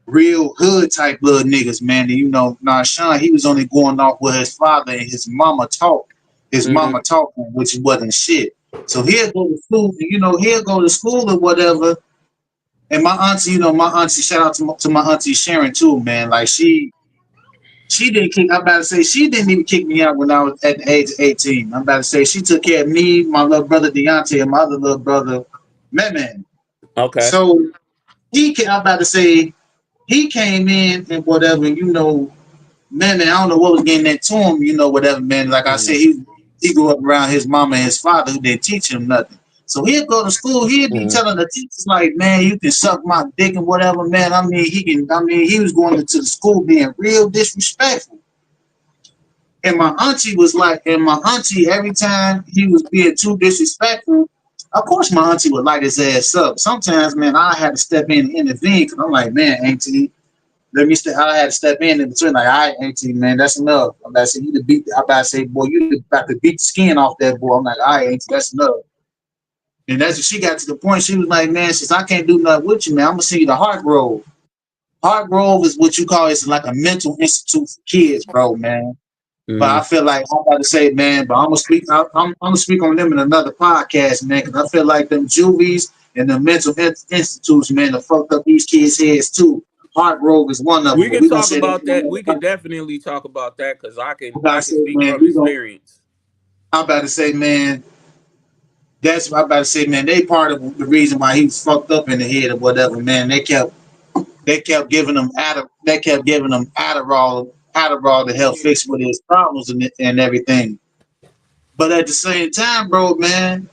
real hood type blood niggas, man. And you know, now Sean, he was only going off with his father and his mama talk. His mm, mama talking, which wasn't shit. So he'll go to school, you know, he'll go to school or whatever. And my auntie, you know, my auntie, shout out to my auntie Sharon too, man. Like she didn't kick. I'm about to say she didn't even kick me out when I was at the age of 18. I'm about to say she took care of me, my little brother Deontay, and my other little brother, Man. okay. So I'm about to say he came in and whatever, and you know, man, I don't know what was getting into him, you know, whatever, man. Like I said, Mm, he grew up around his mama and his father who didn't teach him nothing. So he'd go to school, he'd be mm. telling the teachers like, man, you can suck my dick and whatever, man. I mean, he was going into the school being real disrespectful. And my auntie was like, and my auntie, every time he was being too disrespectful, of course my auntie would light his ass up. Sometimes, man, I had to step in and intervene because I'm like, man, auntie, let me step. I had to step in between. Like, all right, auntie, man, that's enough. I'm about to say, you to beat. I'm about to say, boy, you about to beat the skin off that boy. I'm like, all right, auntie, that's enough. And that's when she got to the point. She was like, man, since I can't do nothing with you, man, I'm gonna send you to Heart Grove. Heart Grove is what you call it's like a mental institute for kids, bro, man. But I Mm. feel like I'm about to say, man, but I'm gonna speak. I'm gonna speak on them in another podcast, man, because I feel like them juvies and the mental institutes, man, have fucked up these kids' heads too. Heart Grove is one of them, We but can we gonna talk say that about in that. another We can podcast. definitely talk about that because I'm about I to can say, speak man, from experience. I'm about to say, man, that's what I'm about to say, man. They part of the reason why he was fucked up in the head or whatever, man. They kept giving him Adderall to help fix with his problems and everything. But at the same time, bro, man,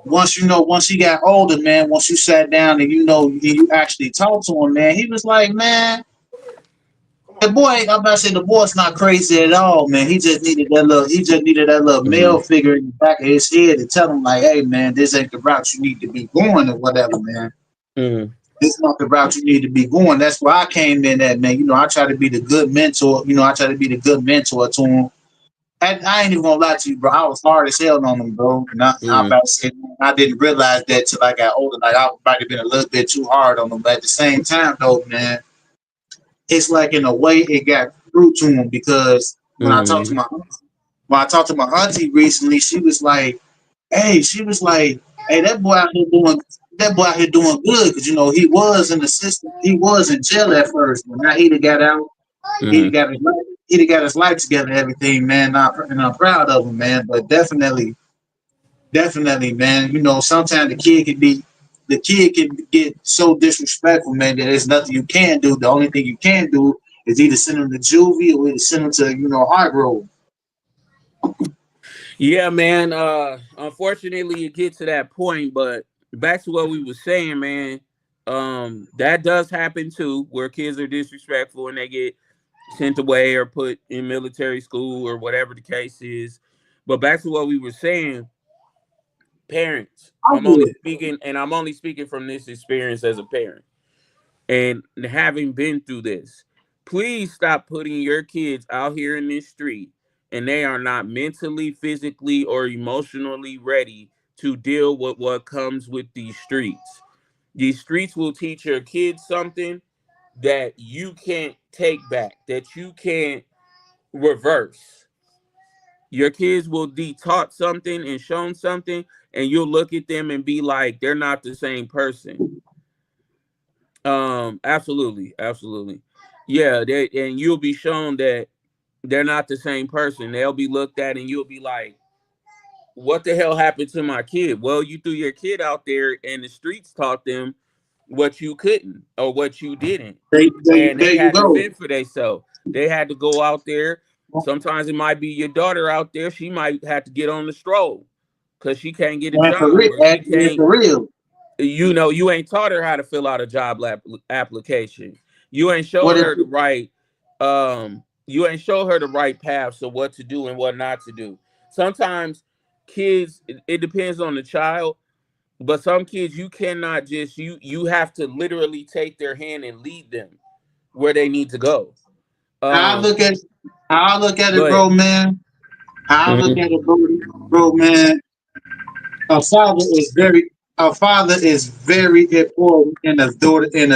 once he got older, man, once you sat down and you actually talked to him, man, he was like, man, the boy, I'm about to say the boy's not crazy at all, man. He just needed that little Mm, male figure in the back of his head to tell him like, hey man, this ain't the route you need to be going or whatever, man. mm. This is not the route you need to be going. That's where I came in at, man. You know, I try to be the good mentor, I try to be the good mentor to him. And I ain't even gonna lie to you, bro. I was hard as hell on him, bro. And I'm Mm. about to say, man, I didn't realize that till I got older. Like I might have been a little bit too hard on him, but at the same time, though, man, it's like in a way it got through to him because Mm. when I talked to my auntie recently, she was like, hey, that boy out here doing good because he was in the system, he was in jail at first, but now he done got out, he done Mm. got his life, together, and everything, man. And I'm proud of him, man. But definitely, man. You know, sometimes the kid can get so disrespectful, man, that there's nothing you can do. The only thing you can do is either send him to juvie or either send him to high road. Yeah, man. Unfortunately, it gets to that point, but back to what we were saying, man. That does happen too, where kids are disrespectful and they get sent away or put in military school or whatever the case is. But back to what we were saying, parents. I would. I'm only speaking from this experience as a parent and having been through this. Please stop putting your kids out here in this street and they are not mentally, physically, or emotionally ready to deal with what comes with these streets. These streets will teach your kids something that you can't take back, that you can't reverse. Your kids will be taught something and shown something, and you'll look at them and be like, they're not the same person. Absolutely, absolutely. Yeah, and you'll be shown that they're not the same person. They'll be looked at and you'll be like, what the hell happened to my kid? Well, you threw your kid out there and the streets taught them what you couldn't or what you didn't. And There they you had to go. fend for themselves. They had to go out there. Sometimes it might be your daughter out there. She might have to get on the stroll because she can't get a And for job real, or she can't, for real. you ain't taught her how to fill out a application. You ain't What showed if her the right you ain't show her the right paths of what to do and what not to do. Sometimes kids, it depends on the child, but some kids you cannot just you have to literally take their hand and lead them where they need to go. How I Um, look at how I look at go it, ahead. bro, man. How I look at Hmm. it, bro, man. A father is very a father is very important in a daughter and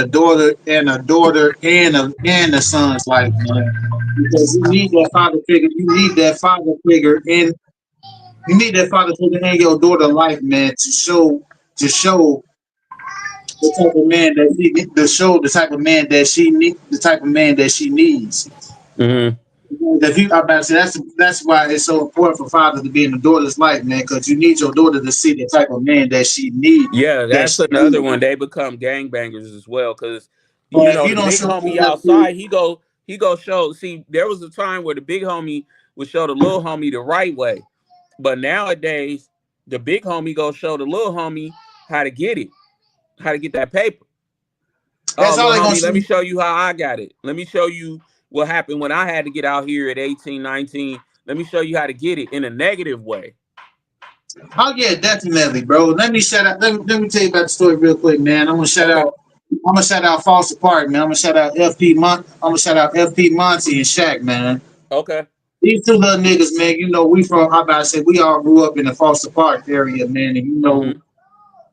a son's life, man. Because you need that father figure. You need that father figure in your daughter life, man, to show the type of man that she to show the type of man that she need the type of man that she needs. Hmm. If you, I'm about to say that's why it's so important for fathers to be in the daughter's life, man, because you need your daughter to see the type of man that she need. Yeah, That that's she another needs. one. They become gangbangers as well, because But if you the don't big show homie that to, outside, he go show. See, there was a time where the big homie would show the little homie the right way, but nowadays the big homie go show the little homie how to get it, how to get that paper. Oh, that's all little they gonna homie, let show. me show you how I got it. Let me show you what happened when I had to get out here at 18, 19. Let me show you how to get it in a negative way. Oh yeah, definitely, bro. Let me shout out. Let me tell you about the story real quick, man. I'm gonna shout Okay. out. I'm gonna shout out Foster Park, man. I'm gonna shout out FP Mon. I'm gonna shout out FP Monty and Shaq, man. Okay. These two little niggas, man. You know, we from. I about to say we all grew up in the Foster Park area, man. And you know, Mm-hmm.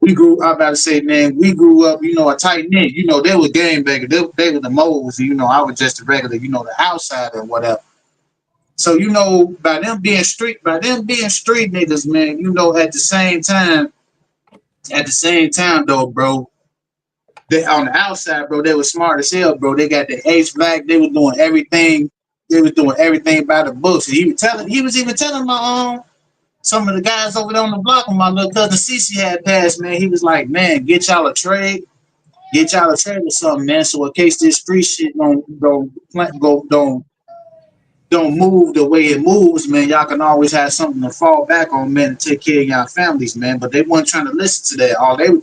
we grew. I about to say, man, we grew up. You know, a tight knit. You know, they were game bangers. They were the moles. You know, I was just a regular. You know, the outside or whatever. So you know, by them being street niggas, man. You know, at the same time though, bro, they on the outside, bro, they were smart as hell, bro. They got the H black. They was doing everything. They was doing everything by the books. And he was even telling my some of the guys over there on the block when my little cousin Cece had passed, man. He was like, man, get y'all a trade or something, man. So in case this street shit don't move the way it moves, man, y'all can always have something to fall back on, man, to take care of y'all families, man. But they weren't trying to listen to that. All they were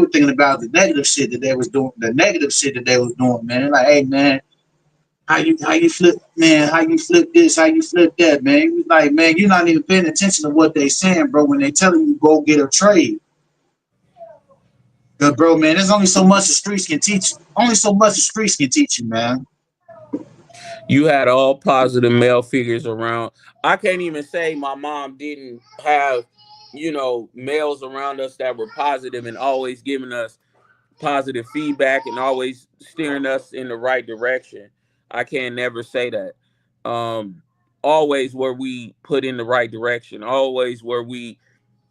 thinking about the negative shit that they was doing, the negative shit that they was doing, man. Like, hey, man, how you flip this, how you flip that, man. He was like, man, you're not even paying attention to what they saying, bro, when they telling you go get a trade. Cause, bro, man, there's only so much the streets can teach you. Only so much the streets can teach you, man. You had all positive male figures around. I can't even say my mom didn't have, males around us that were positive and always giving us positive feedback and always steering us in the right direction. I can never say that. Um, Always were we put in the right direction. Always were we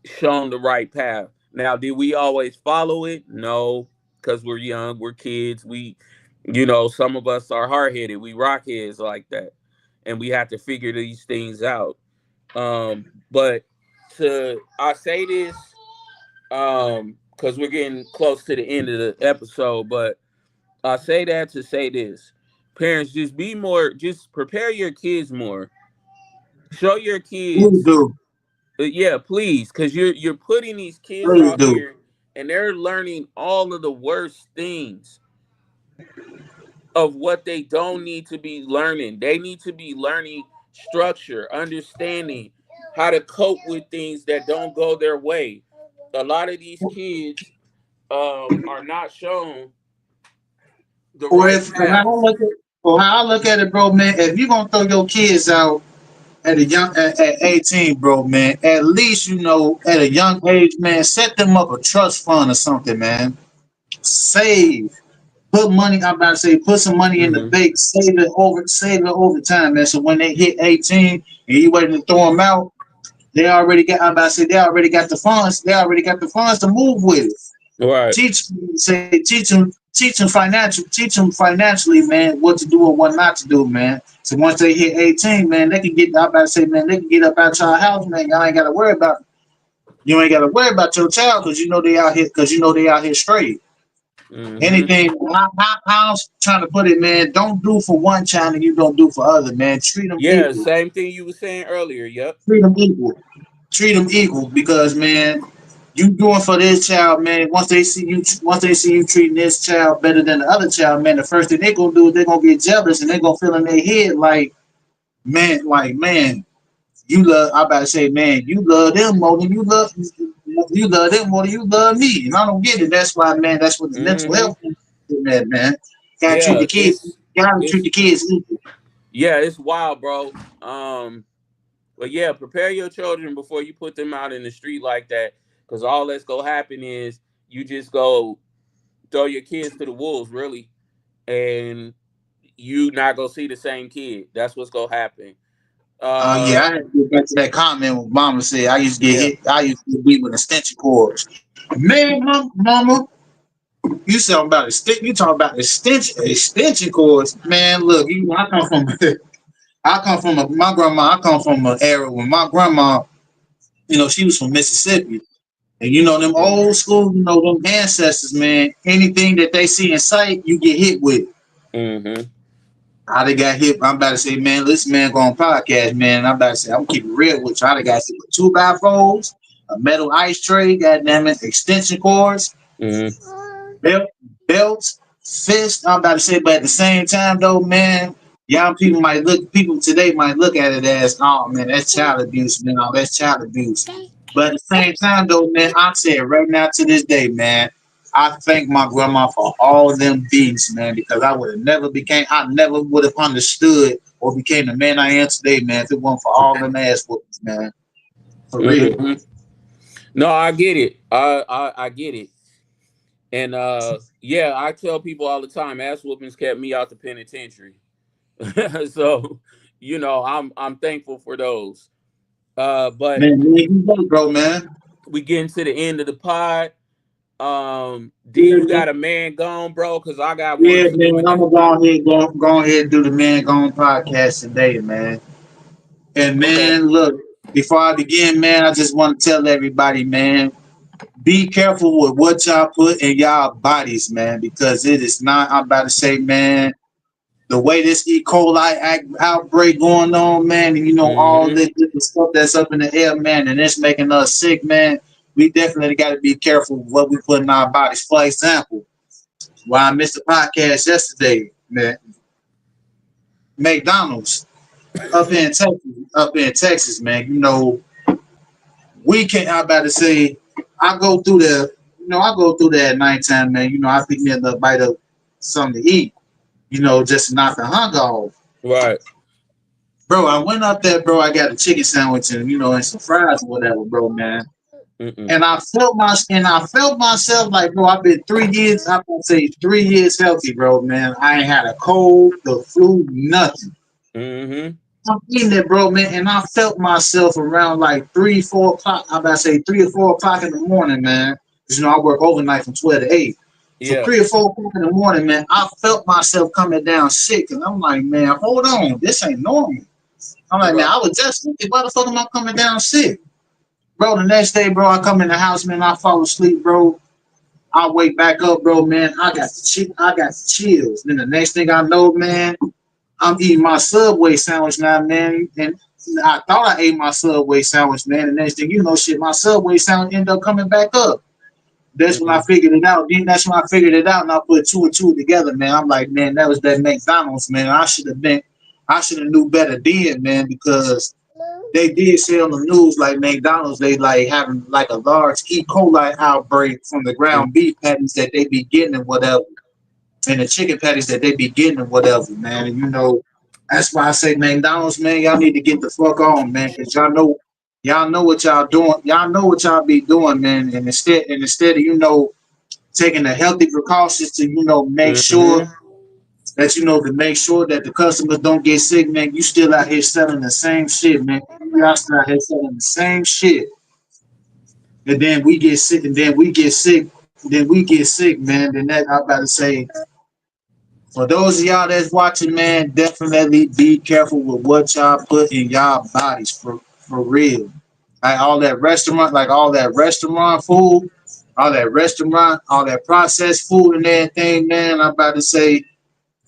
shown the right path. Now, did we always follow it? No, because we're young, we're kids. Some of us are hard headed. We rock heads like that, and we have to figure these things out. But I say this, because we're getting close to the end of the episode, but I say that to say this: parents, just be more, just prepare your kids more. Show your Please kids. do. Yeah, please, because you're putting these kids Please out do. here and they're learning all of the worst things of what they don't need to be learning. They need to be learning structure, understanding how to cope with things that don't go their way. A lot of these kids are not shown the Or right if path. or how I look at it, bro, man, if you gonna throw your kids out at 18, bro, man, at least you know at a young age, man, set them up a trust fund or something, man. Save. Put money, I'm about to say, put some money in the Hmm. bank, save it over time, man. So when they hit 18 and you waiting to throw them out, they already got I'm about to say they already got the funds, to move with it. Right. Teach them financially, man, what to do and what not to do, man. So once they hit 18, man, they can get. I about to say, man, they can get up out your house, man. Y'all ain't got to worry about. You ain't got to worry about your child because you know they out here. Because you know they out here straight. Hmm. Anything. I'm trying to put it, man. Don't do for one child and you don't do for other, man. Treat them Yeah, equal. same thing you were saying earlier. Yep. Treat them equal. Treat them equal because, man, you doing for this child, man. Once they see you treating this child better than the other child, man, the first thing they gonna do is they gonna get jealous and they gonna feel in their head man, you love. I about to say, man, you love them more than you love me, and I don't get it. That's why, man. That's what the mental Hmm. health is, man. Gotta treat Yeah, the kids. gotta treat it's the kids equal. yeah, it's wild, bro. But yeah, prepare your children before you put them out in the street like that, because all that's gonna happen is you just go throw your kids to the wolves, really, and you not gonna see the same kid. That's what's gonna happen. Yeah, Uh, I had to get back to that comment when Mama said I used to get yeah. hit. I used to get beat with extension cords. Man, Mama, you talking about you talking about extension cords? Man, look, I come from my grandma. I come from an era when my grandma, she was from Mississippi, and them old school, them ancestors, man. Anything that they see in sight, you get hit with. Mm-hmm. How they got hit? I'm about to say, man, this man go on podcast, man. I'm about to say, I'm keeping it real with you. How they got hit with 2x4s, a metal ice tray, goddamn it, extension cords, Mm-hmm. belt, belts, fists. I'm about to say, but at the same time, though, man, people today might look at it as, oh man, that's child abuse, man. Oh, that's child abuse. But at the same time, though, man, I say it right now to this day, man. I thank my grandma for all them beats, man, because I never would have understood or became the man I am today, man, if it wasn't for all them ass whoopings, man. For real. Mm-hmm. No, I get it. I get it. And yeah, I tell people all the time, ass whoopings kept me out the penitentiary. So, I'm thankful for those. But Man, you go, bro, man. we getting to the end of the pod. D, Yeah, you man. got a man gone, bro? Cause I got one Yeah, too. man. And I'm then gonna go ahead and do the Man Gone podcast today, man. And okay. man, look, before I begin, man, I just want to tell everybody, man, be careful with what y'all put in y'all bodies, man, because it is not. I'm about to say, man, the way this E. coli outbreak going on, man, and all Mm-hmm. this different stuff that's up in the air, man, and it's making us sick, man. We definitely got to be careful with what we put in our bodies. For example, why I missed the podcast yesterday, man, McDonald's up in Texas, man. We can't. I about to say, I go through there. I go through there at nighttime, man. I pick me a little bite of something to eat. Just to knock the hunger off. Right. Bro, I went up there, bro. I got a chicken sandwich and and some fries or whatever, bro, man. Mm-mm. And I felt myself like, bro, I've been 3 years. I'm gonna say 3 years healthy, bro, man. I ain't had a cold, the flu, nothing. Mm-hmm. I'm eating that, bro, man, and I felt myself around like 3, 4 o'clock. I'm about to say 3 or 4 o'clock in the morning, man. Because I work overnight from 12 to 8. So Yeah. 3 or 4 o'clock in the morning, man, I felt myself coming down sick, and I'm like, man, hold on, this ain't normal. I'm like, man, Right. I was just sick. Why the fuck am I coming down sick, bro? The next day, bro, I come in the house, man, I fall asleep, bro. I wake back up, bro, man. I got the chills. Then the next thing I know, man, I'm eating my Subway sandwich now, man. And I thought I ate my Subway sandwich, man. And next thing you know, shit, my Subway sandwich ended up coming back up. That's when I Mm-hmm. figured it out. Then that's when I figured it out, and I put two and two together, man. I'm like, man, that was that McDonald's, man. I should have knew better then, man, because they did say on the news like McDonald's, they like having like a large E. coli outbreak from the ground beef patties that they be getting and whatever, and the chicken patties that they be getting and whatever, man. And that's why I say McDonald's, man, y'all need to get the fuck on, man, because y'all know what y'all doing. Y'all know what y'all be doing, man. And instead of taking the healthy precautions to make sure Mm-hmm. to make sure that the customers don't get sick, man. You still out here selling the same shit, man. Y'all still out here selling the same shit, and then we get sick, man. Then that I'm about to say, for those of y'all that's watching, man, definitely be careful with what y'all put in y'all bodies for real. All that restaurant food, all that processed food and everything, man. I'm about to say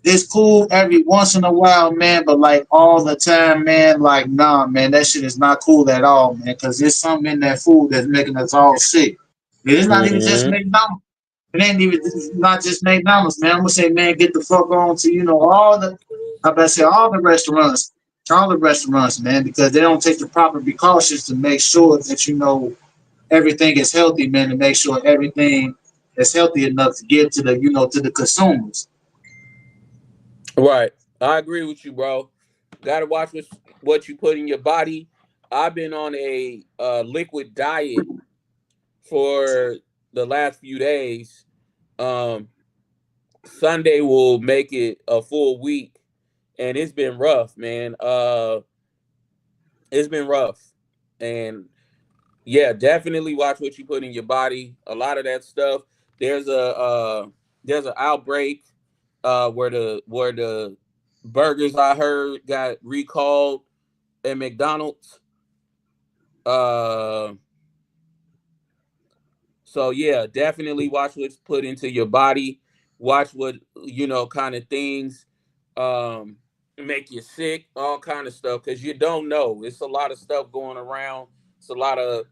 it's cool every once in a while, man, but like all the time, man, like nah, man, that shit is not cool at all, man, because there's something in that food that's making us all sick. It's not even just Mm-hmm. McDonald's. It ain't even not just McDonald's, man. I'm gonna say, man, get the fuck on to I better say all the restaurants, man, because they don't take the proper precautions to make sure that everything is healthy, man, to make sure everything is healthy enough to get to the consumers. Right. I agree with you, bro. Gotta watch what you put in your body. I've been on a liquid diet for the last few days. Um, Sunday will make it a full week, and it's been rough, man. It's been rough, and yeah, definitely watch what you put in your body. A lot of that stuff. There's there's an outbreak where the burgers I heard got recalled at McDonald's. Uh, so yeah, definitely watch what's put into your body. Watch what kind of things um make you sick, all kind of stuff, because you don't know. It's a lot of stuff going around. It's a lot of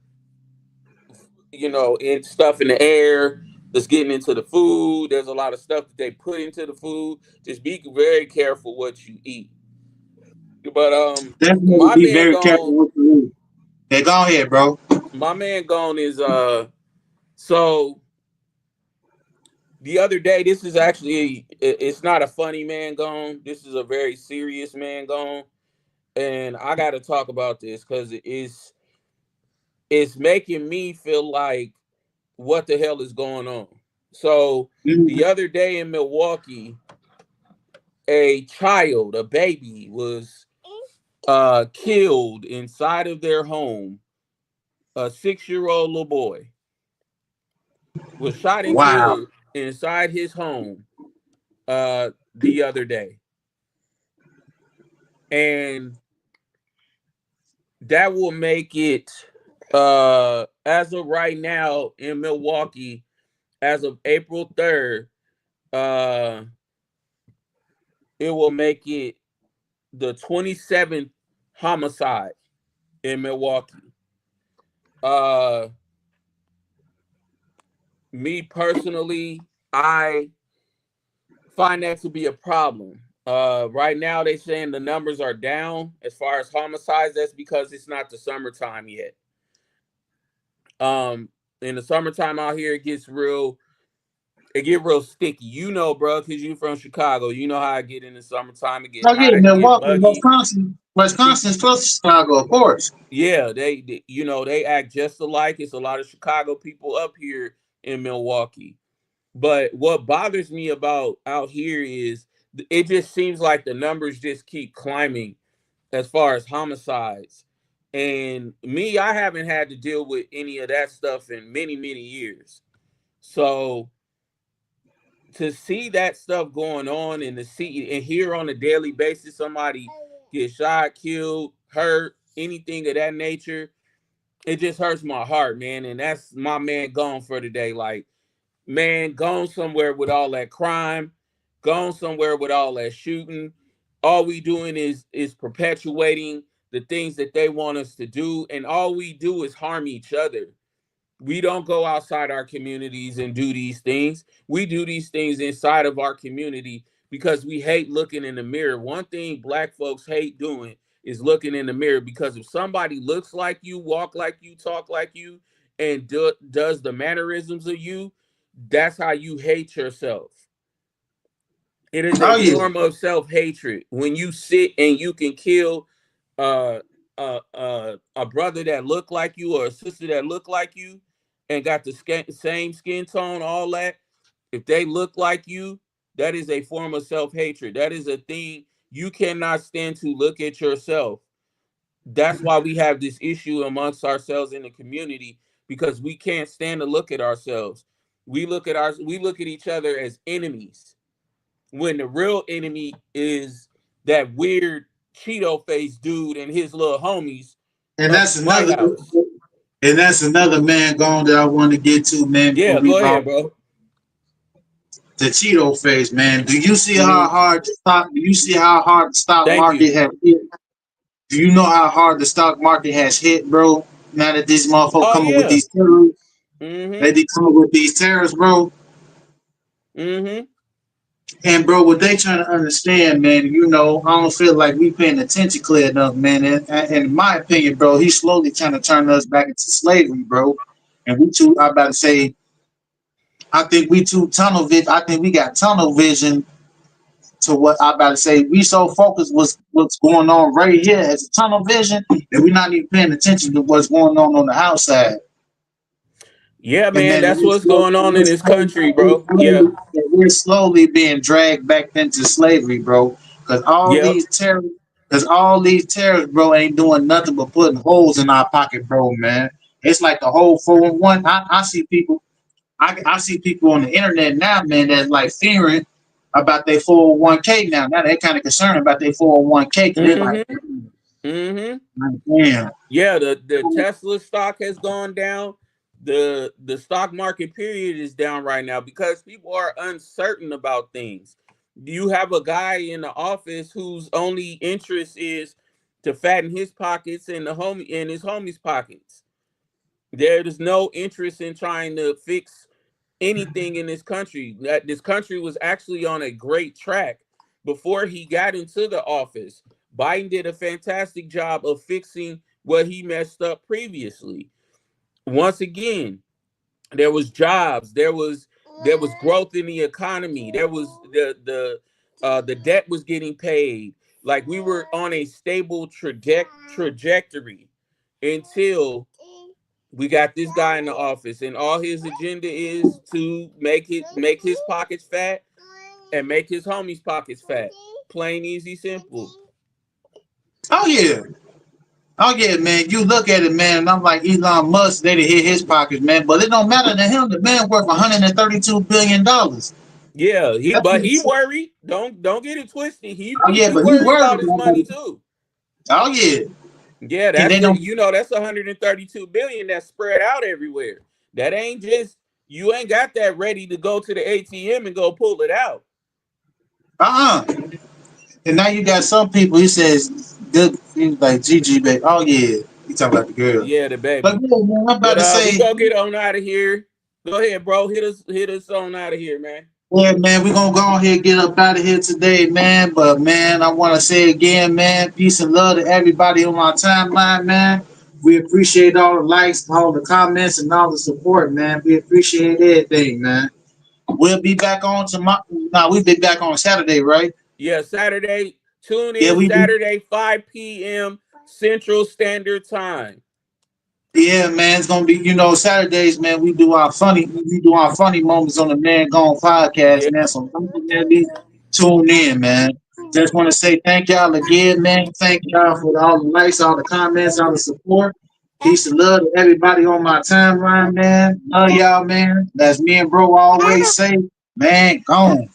stuff in the air that's getting into the food. There's a lot of stuff that they put into the food. Just be very careful what you eat. But Definitely my be man very careful gone. with the news. Hey, go ahead, bro. My man gone is so the other day. This is actually it's not a funny man gone. This is a very serious man gone, and I got to talk about this because it's making me feel like what the hell is going on. So the Mhm. other day in Milwaukee, a child, a baby, was killed inside of their home. A 6-year-old little boy was shot and Wow. killed inside his home the other day, and that will make it as of right now in Milwaukee, as of April 3rd, uh, it will make it the 27th homicide in Milwaukee. Uh, Me personally, I find that to be a problem. Right now, they saying the numbers are down as far as homicides. That's because it's not the summertime yet. Um, in the summertime out here, it get real sticky. You know, bro, because you from Chicago. You know how I get in the summertime. It get Oh yeah, hot. It get Milwaukee, muggy. Wisconsin. Pe- Wisconsin's close to Chicago, of course. Yeah, they act just alike. It's a lot of Chicago people up here in Milwaukee. But what bothers me about out here is it just seems like the numbers just keep climbing as far as homicides. And me, I haven't had to deal with any of that stuff in many, many years. So to see that stuff going on and to see and hear on a daily basis somebody get shot, killed, hurt, anything of that nature, it just hurts my heart, man. And that's my man gone for today. Like, man, gone somewhere with all that crime, gone somewhere with all that shooting. All we doing is perpetuating the things that they want us to do, and all we do is harm each other. We don't go outside our communities and do these things. We do these things inside of our community because we hate looking in the mirror. One thing black folks hate doing is looking in the mirror, because if somebody looks like you, walk like you, talk like you, and does the mannerisms of you, that's how you hate yourself. It is a Oh yeah. form of self-hatred when you sit and you can kill uh a brother that look like you or a sister that look like you and got the same skin tone, all that. If they look like you, that is a form of self-hatred. That is a thing you cannot stand to look at yourself. That's why we have this issue amongst ourselves in the community, because we can't stand to look at ourselves. We look at each other as enemies, when the real enemy is that weird Cheeto face dude and his little homies And up in that's the White another House. and that's another man gone that I want to get to, man, before Yeah, we go bounce. ahead, bro. The Cheeto face, man. Do you see how Hmm. hard the stock do you see how hard the stock Thank you. market has hit? Do you know how hard the stock market has hit, bro? Now that these motherfuckers Oh coming with yeah. these tariffs, Hmm. they be coming with these tariffs, bro. Hmm. And bro, what they trying to understand, man, I don't feel like we paying attention clear enough, man. And in my opinion, bro, he's slowly trying to turn us back into slavery, bro. And we too, I about to say, I think we too tunnel vision. I think we got tunnel vision to what I about to say. We so focused what's going on right here as a tunnel vision, and we're not even paying attention to what's going on the outside. Yeah, And man, man, that's what's going on in this country, bro. Yeah. we're slowly being dragged back into slavery, bro. Because Yep. all these terrorists, bro, ain't doing nothing but putting holes in our pocket, bro, man. It's like the whole 411. I see people. I see people on the internet now, man, that's like fearing about their 401k now. Now they're kind of concerned about their 401k because they're like, Mm-hmm. Mm-hmm. damn. Yeah, the Tesla stock has gone down. The stock market period is down right now because people are uncertain about things. You have a guy in the office whose only interest is to fatten his pockets and the homie and his homies' pockets. There is no interest in trying to fix anything in this country. That this country was actually on a great track before he got into the office. Biden did a fantastic job of fixing what he messed up previously. Once again, there was jobs, there was growth in the economy, there was the debt was getting paid. Like we were on a stable trajectory until we got this guy in the office, and all his agenda is to make his pockets fat and make his homies' pockets fat. Plain, easy, simple. Oh yeah. Oh yeah, man. You look at it, man, and I'm like Elon Musk, they done hit his pockets, man. But it don't matter to him. The man worth $132 billion. Yeah, he That's but what he he said. worried. Don't get it twisted. He Oh he, yeah, he but he worried worried about his about money it. too. Oh yeah. Yeah, And that's they the don't. you know that's 132 billion that's spread out everywhere. That ain't just you ain't got that ready to go to the ATM and go pull it out. Uh-uh. And now you got some people. He says, "Good." He's like GG, baby. Oh yeah. He talking about the girl. Yeah, the But baby. yeah, man, I'm about But to we say, gonna get on out of here. Go ahead, bro. Hit us on out of here, man. yeah, man, we gonna go ahead and get up out of here today, man. But man, I want to say again, man, peace and love to everybody on my timeline, man. We appreciate all the likes, all the comments, and all the support, man. We appreciate everything, man. We'll be back on tomorrow. Nah, we'll be back on Saturday, right? Yeah, Saturday. Tune Yeah, in we. Saturday, 5 p.m. Central Standard Time. Yeah, man, it's gonna be Saturdays, man. We do our funny moments on the Man Gone podcast, Yeah. man. So man, be tuned in, man. Just want to say thank y'all again, man. Thank y'all for all the likes, all the comments, all the support. Peace and love to everybody on my timeline, man. Love y'all, man. As me and bro always say, man, gone.